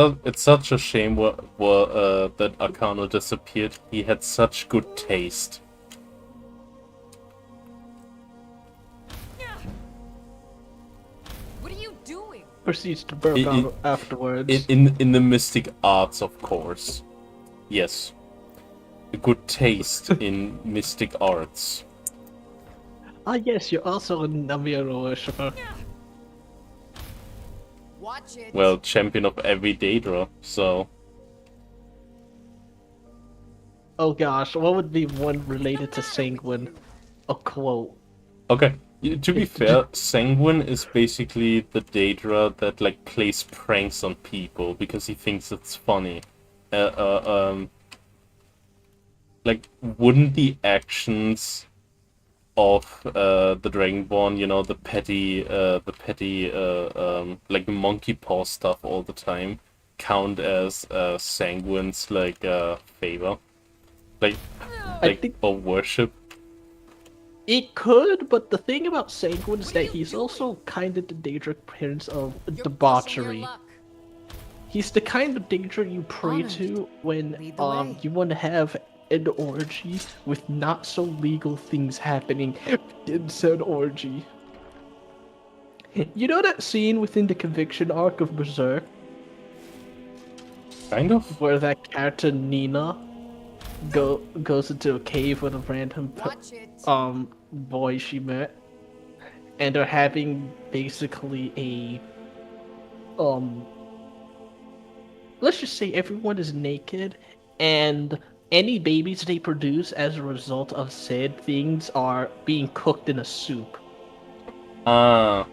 such a shame that Arcano disappeared. He had such good taste. What are you doing? Proceeds to burp out afterwards. In the mystic arts, of course. Yes. A good taste in mystic arts. Ah yes, you're also a Namiro worshipper. Watch it. Well, champion of every Daedra, so... Oh gosh, what would be one related to Sanguine? A quote. Okay, to be fair, Sanguine is basically the Daedra that, like, plays pranks on people because he thinks it's funny. Like, wouldn't the actions of the Dragonborn, you know, the petty like monkey paw stuff all the time, count as Sanguine's like favor, like I think or worship? It could, but the thing about Sanguine is that he's also kind of the Daedric Prince of You're pushing your debauchery. luck. He's the kind of Daedra you pray Honored. to when Lead the way. you want to have an orgy with not so legal things happening in said orgy. You know that scene within the conviction arc of Berserk Kind of. where that character Nina goes into a cave with a random Watch it. boy she met, and they're having basically a let's just say everyone is naked, and any babies they produce as a result of said things are being cooked in a soup. Ah.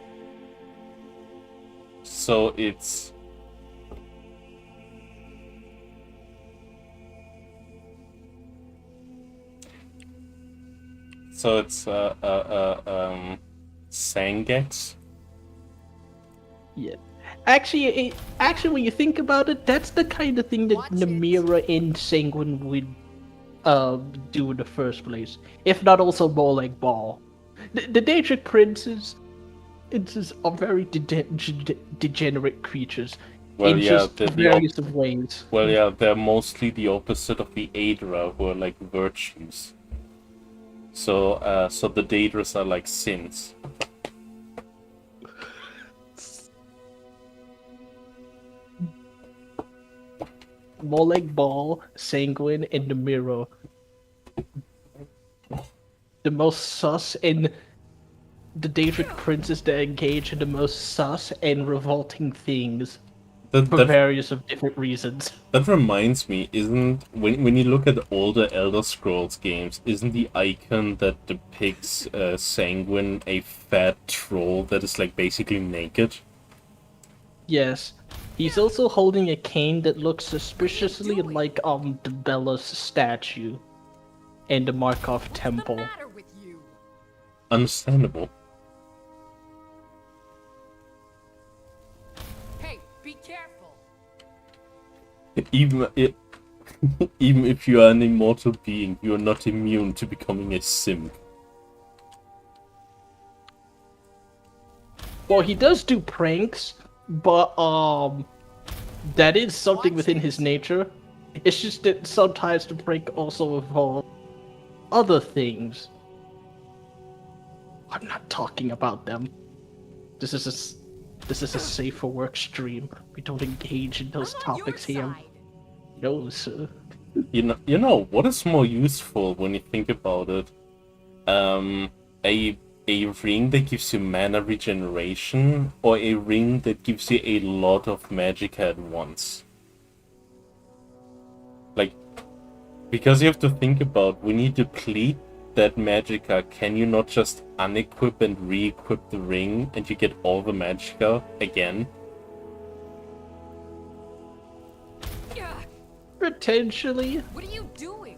So it's... So it's, Sangex? Yeah. Actually, when you think about it, that's the kind of thing that Watch it. Namira in Sanguine would do in the first place. If not also more like Ball. The Daedric Princes are very degenerate creatures. Well, in yeah, just the various of ways. Well, yeah, they're mostly the opposite of the Aedra, who are like virtues. So the Daedras are like sins. More like Ball, Sanguine, and Namira. The most sus and the Daedric princes that engage in the most sus and revolting things for That various of different reasons. that reminds me, isn't when you look at older Elder Scrolls games, isn't the icon that depicts Sanguine a fat troll that is like basically naked? Yes. He's also holding a cane that looks suspiciously like the Bellas statue and the Markov What's the temple. matter with you? Understandable. Hey, be careful. Even even if you are an immortal being, you are not immune to becoming a simp. Well, he does do pranks, but that is something within his nature. It's just that sometimes the prank also involves other things. I'm not talking about them. This is a safe for work stream. We don't engage in those I'm on topics your here. side. No, sir. You know what is more useful when you think about it? A ring that gives you mana regeneration, or a ring that gives you a lot of magicka at once. Like, because you have to think about when you deplete that magicka, can you not just unequip and re-equip the ring and you get all the magicka again? Yeah. Potentially. What are you doing?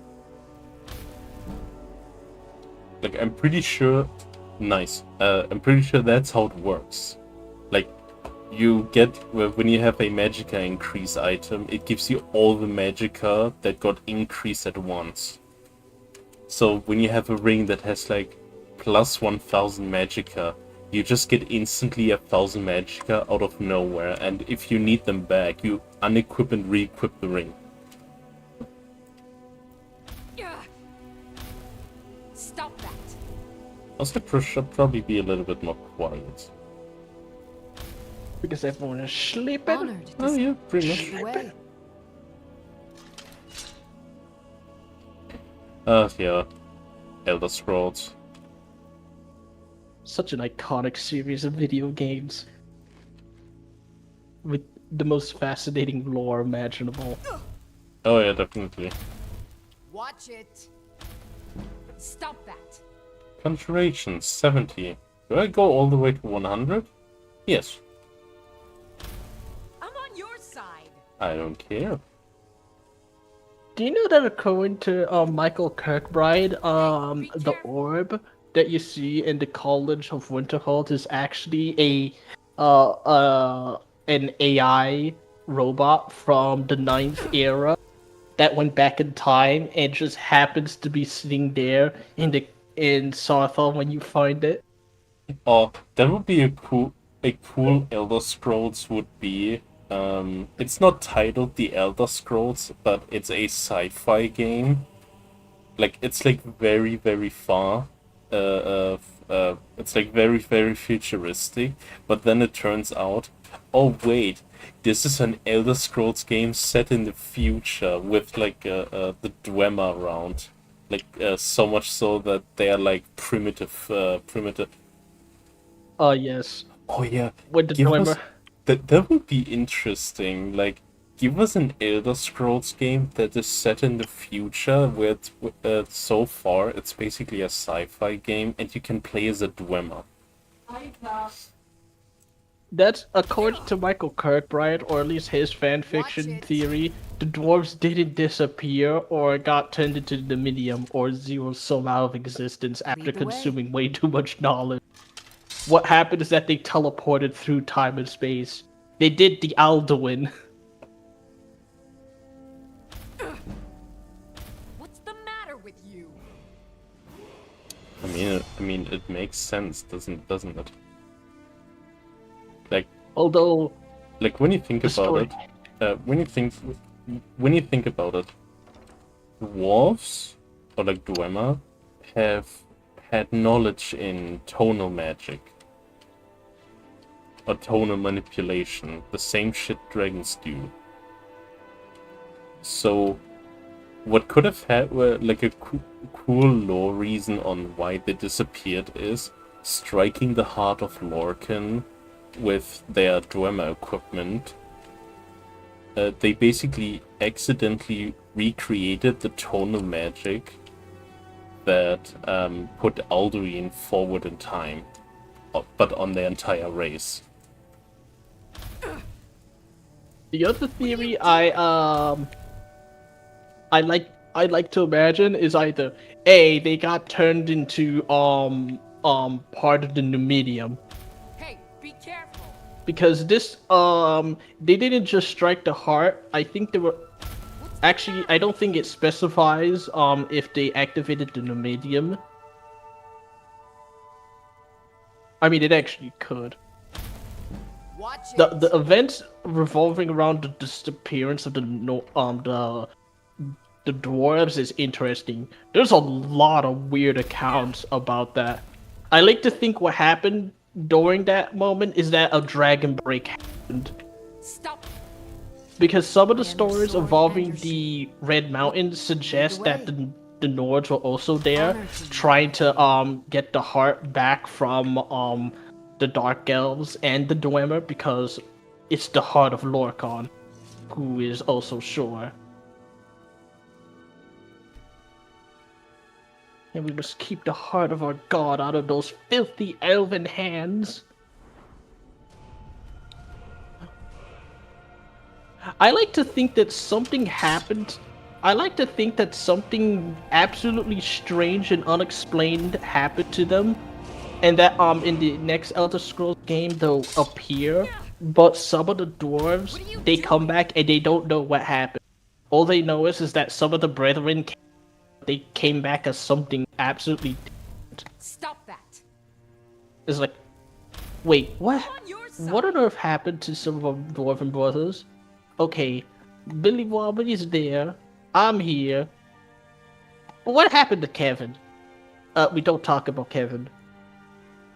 Like, I'm pretty sure... Nice. I'm pretty sure that's how it works. Like, you get... When you have a magicka increase item, it gives you all the magicka that got increased at once. So, when you have a ring that has, like, plus 1000 magicka, you just get instantly 1000 magicka out of nowhere, and if you need them back, you unequip and re-equip the ring. Yeah. Stop that. Also, should probably be a little bit more quiet. Because everyone is sleeping. Honored. to Oh yeah, pretty much. lead the way. Yeah. Elder Scrolls. Such an iconic series of video games. With the most fascinating lore imaginable. Oh yeah, definitely. Watch it. Stop that. Conjuration, 70. Do I go all the way to 100? Yes. I'm on your side. I don't care. Do you know that according to Michael Kirkbride, the orb that you see in the College of Winterhold is actually an AI robot from the 9th era that went back in time and just happens to be sitting there in the in Sarthal when you find it. Oh, that would be a cool Elder Scrolls would be. It's not titled The Elder Scrolls, but it's a sci-fi game. Like it's like very very far. It's like very very futuristic. But then it turns out, oh wait, this is an Elder Scrolls game set in the future with like the Dwemer around. Like so much so that they are like primitive. Yes. Oh yeah, With the give us Dwemer. that would be interesting. Like, give us an Elder Scrolls game that is set in the future, where so far it's basically a sci-fi game, and you can play as a Dwemer. That's according to Michael Kirkbride, or at least his fan fiction theory. The dwarves didn't disappear or got turned into the medium or zero sum out of existence after Lead the way. consuming way too much knowledge. What happened is that they teleported through time and space. They did the Alduin. What's the matter with you? I mean, it makes sense, doesn't it? Like, Although when you think the about story, it, when you think about it, dwarves or like Dwemer have had knowledge in tonal magic or tonal manipulation, the same shit dragons do. So, what could have had like a cool lore reason on why they disappeared is striking the heart of Lorcan with their Dwemer equipment. They basically accidentally recreated the tonal magic that put Alduin forward in time, but on their entire race. the other theory I like to imagine is either A, they got turned into part of the new medium. Hey, be careful. Because this they didn't just strike the heart. I think they were actually, I don't think it specifies if they activated the new medium. I mean, it actually could. Watch it. The events revolving around the disappearance of the dwarves is interesting. There's a lot of weird accounts about that. I like to think what happened during that moment is that a dragon break happened. Stop. Because some of the I am stories sorry, involving Anderson. the Red Mountains suggest the that way. the Nords were also there, Honor to you. trying to get the heart back from the Dark Elves and the Dwemer, because it's the heart of Lorcan, who is also sure. And we must keep the heart of our god out of those filthy elven hands. I like to think that something happened. I like to think that something absolutely strange and unexplained happened to them, and that in the next Elder Scrolls game they'll appear. But some of the dwarves, they come back and they don't know what happened. All they know is that some of the brethren they came back as something absolutely. Stop that. It's like, wait, what? On your side. What on earth happened to some of our dwarven brothers? Okay, Billy Wobbly's there. I'm here. But what happened to Kevin? We don't talk about Kevin.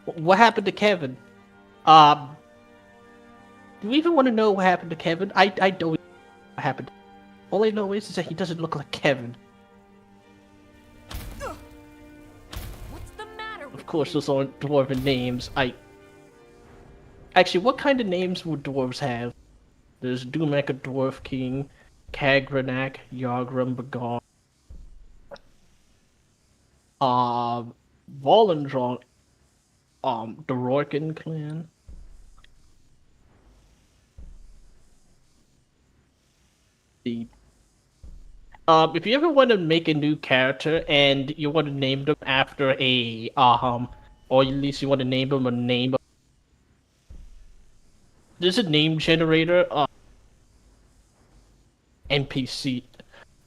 What happened to Kevin? Do we even want to know what happened to Kevin? I don't know what happened. All I know is that he doesn't look like Kevin. What's the matter with Of course, you? those aren't dwarven names. Actually, what kind of names would dwarves have? There's Dumek, a dwarf king, Kagranak, Yargrim, Bagon, Volendron, the Rorken clan. The if you ever want to make a new character and you want to name them after a or at least you want to name them a name. There's a name generator NPC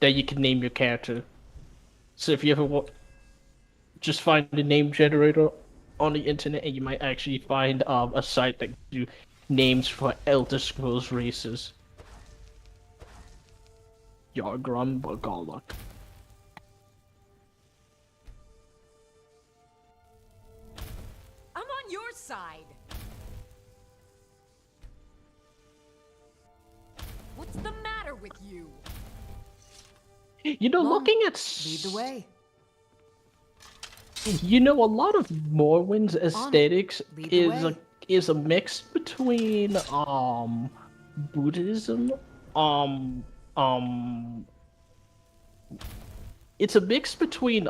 that you can name your character. So if you ever want, just find the name generator on the internet, and you might actually find a site that gives you names for Elder Scrolls races. Yargrum Bagalak. I'm on your side. What's the matter with you? You know, Mom, looking at Lead the way. You know, a lot of Morwind's aesthetics Lead the way. is a mix between Buddhism, um it's a mix between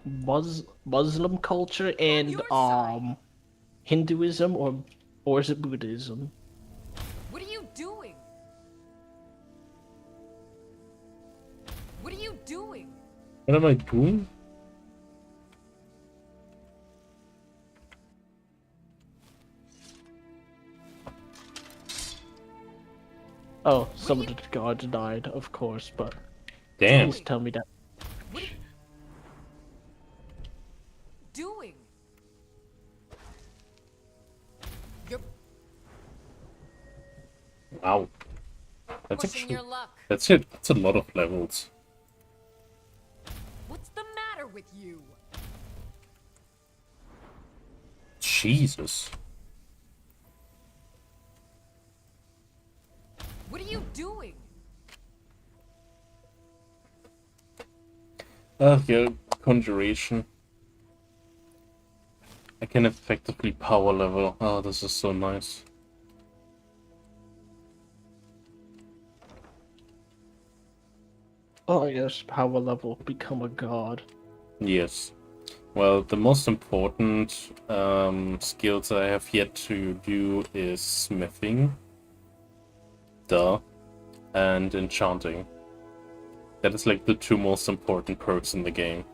Muslim culture and your side. Hinduism, or is it Buddhism? What are you doing? What are you doing? What am I doing? Oh, some of the gods died, of course, but Damn. please tell me that. What are you doing? You're Wow. That's pushing actually your luck. that's it. That's a lot of levels. What's the matter with you? Jesus. What are you doing? Yeah, conjuration. I can effectively power level. Oh, this is so nice. Oh yes, power level, become a god. Yes. Well, the most important skills I have yet to do is smithing, duh, and enchanting. That is like the two most important perks in the game.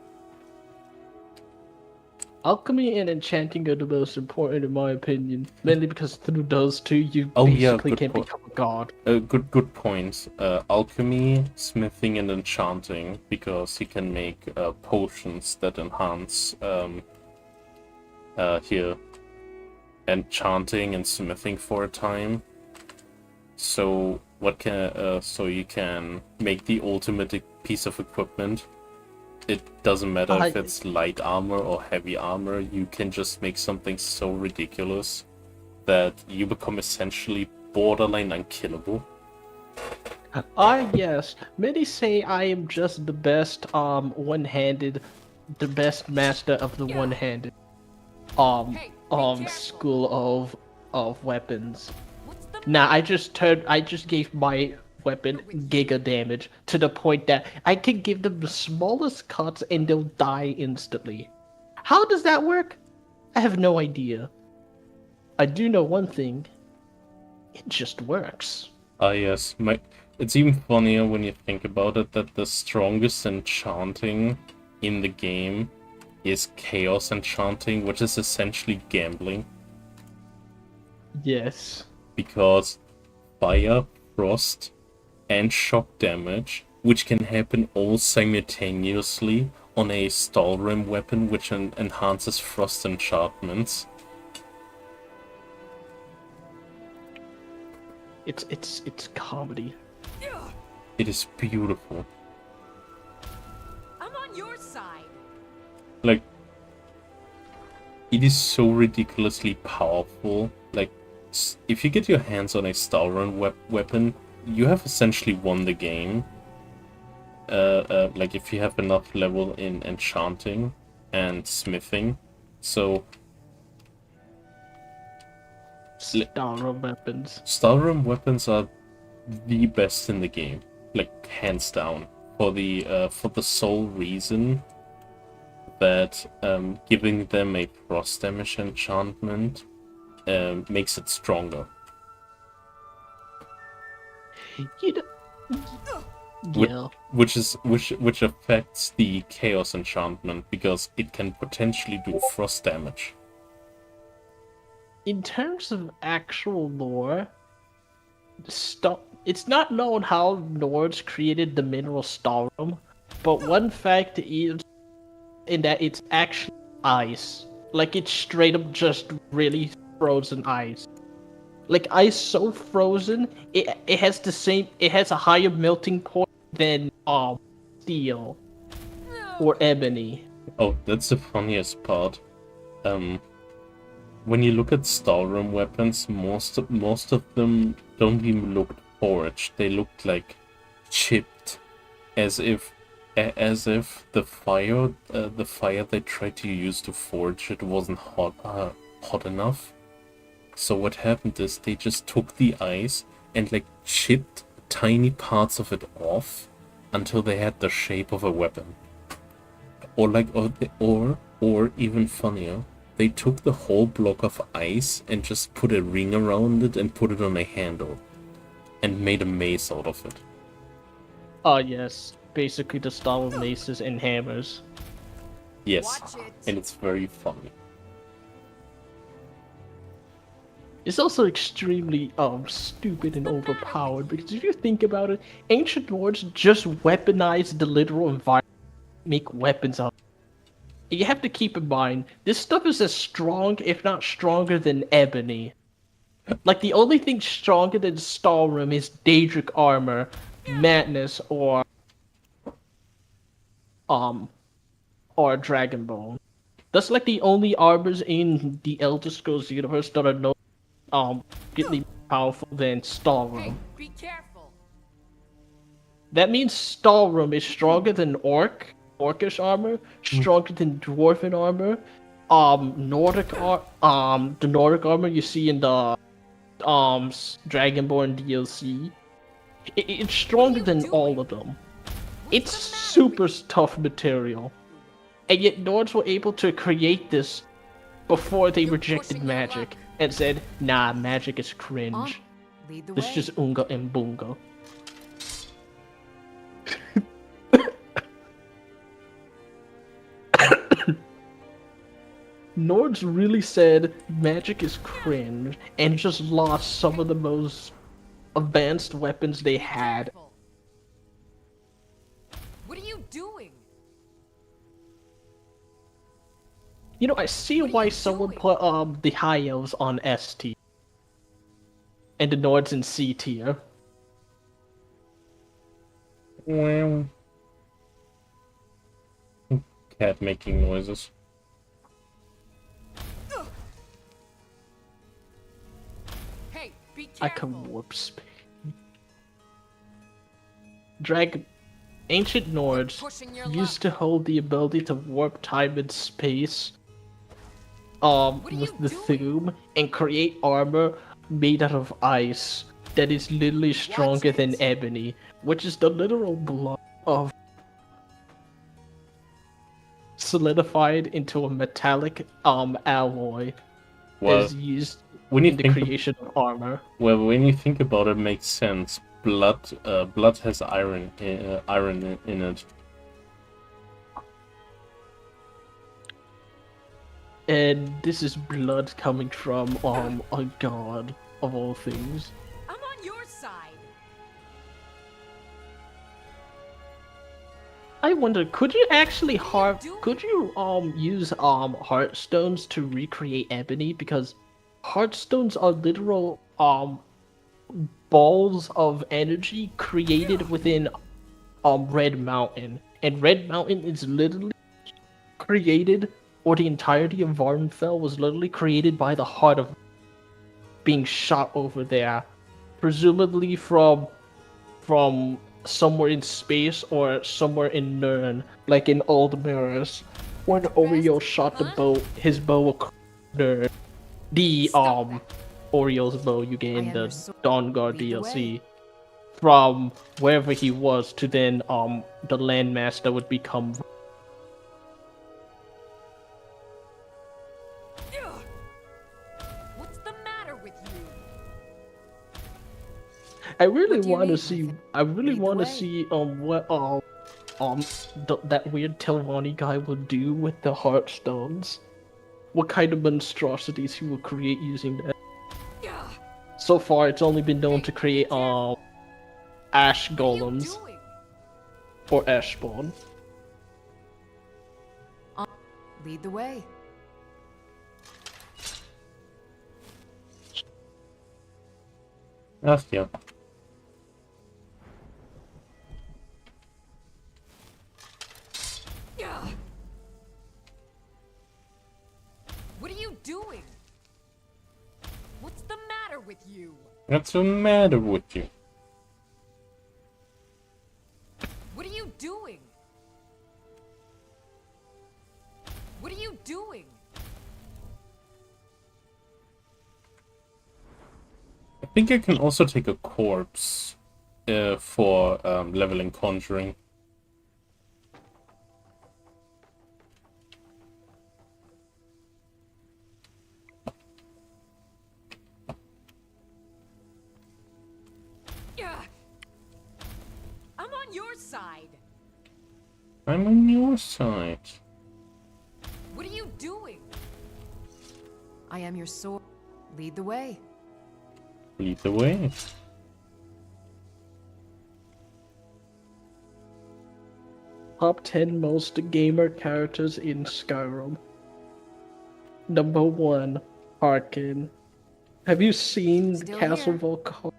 Alchemy and enchanting are the most important in my opinion, mainly because through those two you Oh, yeah, basically good can point. become a god. Good point. Alchemy, smithing, and enchanting, because you can make potions that enhance here enchanting and smithing for a time. So so you can make the ultimate piece of equipment. It doesn't matter if it's light armor or heavy armor. You can just make something so ridiculous that you become essentially borderline unkillable. Yes. Many say I am just the best one-handed, the best master of the one-handed Hey, be careful. school of weapons. What's the I just gave my weapon giga damage to the point that I can give them the smallest cuts and they'll die instantly. How does that work? I have no idea. I do know one thing. It just works. Ah, yes. It's even funnier when you think about it that the strongest enchanting in the game is chaos enchanting, which is essentially gambling. Yes. Because fire, frost, and shock damage, which can happen all simultaneously on a Stalrim weapon, which enhances frost enchantments. It's comedy. It is beautiful. I'm on your side. Like, it is so ridiculously powerful. Like, if you get your hands on a Stalron weapon, you have essentially won the game. Like, if you have enough level in enchanting and smithing. So, Stalron weapons. Stalron weapons are the best in the game. Like, hands down. For the sole reason that giving them a frost damage enchantment makes it stronger. You know, Which affects the chaos enchantment because it can potentially do frost damage. in terms of actual lore, it's not known how Nords created the mineral Stalrum, but one fact is in that it's actually ice. Like it's straight up just really frozen ice. Like ice so frozen, it has it has a higher melting point than steel or ebony. Oh, that's the funniest part. When you look at Skyrim weapons, most of them don't even look forged. They look like chipped, as if the fire they tried to use to forge it wasn't hot enough. So what happened is they just took the ice and like chipped tiny parts of it off until they had the shape of a weapon. Or even funnier, they took the whole block of ice and just put a ring around it and put it on a handle and made a mace out of it. Yes, basically the style of maces and hammers. Yes, Watch it. and it's very funny. It's also extremely stupid and overpowered because if you think about it, ancient lords just weaponized the literal environment to make weapons out. You have to keep in mind, this stuff is as strong, if not stronger, than ebony. Like the only thing stronger than Skyrim is Daedric armor, madness, or Dragonbone. That's like the only armors in the Elder Scrolls universe that are no greatly powerful than Skyrim. Hey, be careful. That means Skyrim is stronger than Orcish armor, stronger than Dwarven armor, the Nordic armor you see in the Dragonborn DLC. It's stronger than all of them. It's super tough material. And yet Nords were able to create this before they rejected magic and said, nah, magic is cringe. Lead the It's way. just Unga and Bunga. Nords really said magic is cringe and just lost some of the most advanced weapons they had. Careful. What are you doing? You know, I see What are why you someone doing? put the high elves on S tier and the Nords in C tier. Well, cat making noises. Hey, be careful. I can warp space. Ancient Nords Pushing your used luck. to hold the ability to warp time and space are with you the doing? Thume and create armor made out of ice that is literally stronger than it. ebony, which is the literal blood of solidified into a metallic alloy that Well, is used when you in the think creation of armor. well, when you think about it, makes sense. Blood has iron in it. And this is blood coming from a god of all things. I'm on your side. I wonder, could you actually doing? could you use heartstones to recreate ebony? Because heartstones are literal balls of energy created within Red Mountain. And Red Mountain is literally created, or the entirety of Vardenfell was literally created by the heart of being shot over there. Presumably from somewhere in space or somewhere in Nirn, like in Old Mirrors, when Oriel shot the bow, his bow across Nirn. The Stop that. Oriel's bow you get in I the understood. Dawnguard Lead the DLC. way. From wherever he was to then the landmass that would become. Ugh. What's the matter with you? I really What do you want to need, see. Nathan? I really Lead the want to way. see what that weird Telvanni guy will do with the Heartstones. What kind of monstrosities he will create using that. Ugh. So far, it's only been known to create ash What are you golems doing? or ash spawn. Lead the way. Ach ja. Yeah. What are you doing? What's the matter with you? What's the matter with you? What are you doing? What are you doing? I think I can also take a corpse for leveling conjuring. Yeah. I'm on your side. I'm on your side. What are you doing? I am your sword. Lead the way. Lead the way. Top 10 most gamer characters in Skyrim. Number 1, Harkin. Have you seen Still Castle here. Volcano?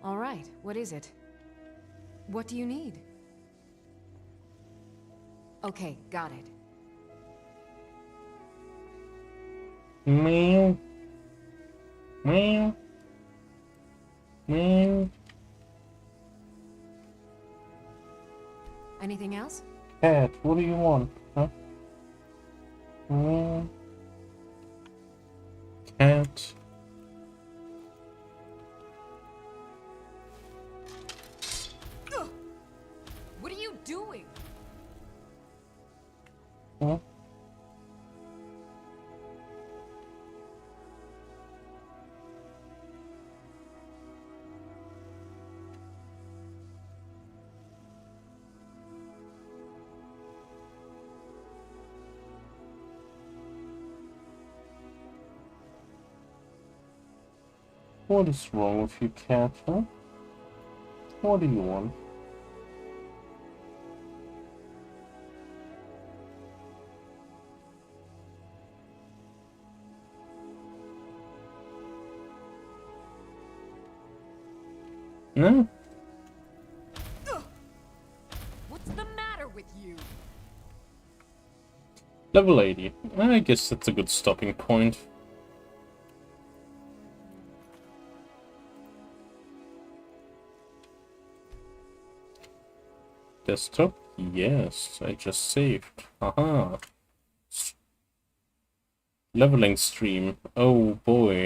All right, what is it? What do you need? Okay, got it. Meow. Meow. Meow. Anything else? Cat, what do you want? Huh? Meow. Cat. What are you doing? Huh? What is wrong with you, cat, huh? What do you want? No? What's the matter with you? Level 80. I guess that's a good stopping point. Desktop? Yes, I just saved. Haha. Leveling stream. Oh boy.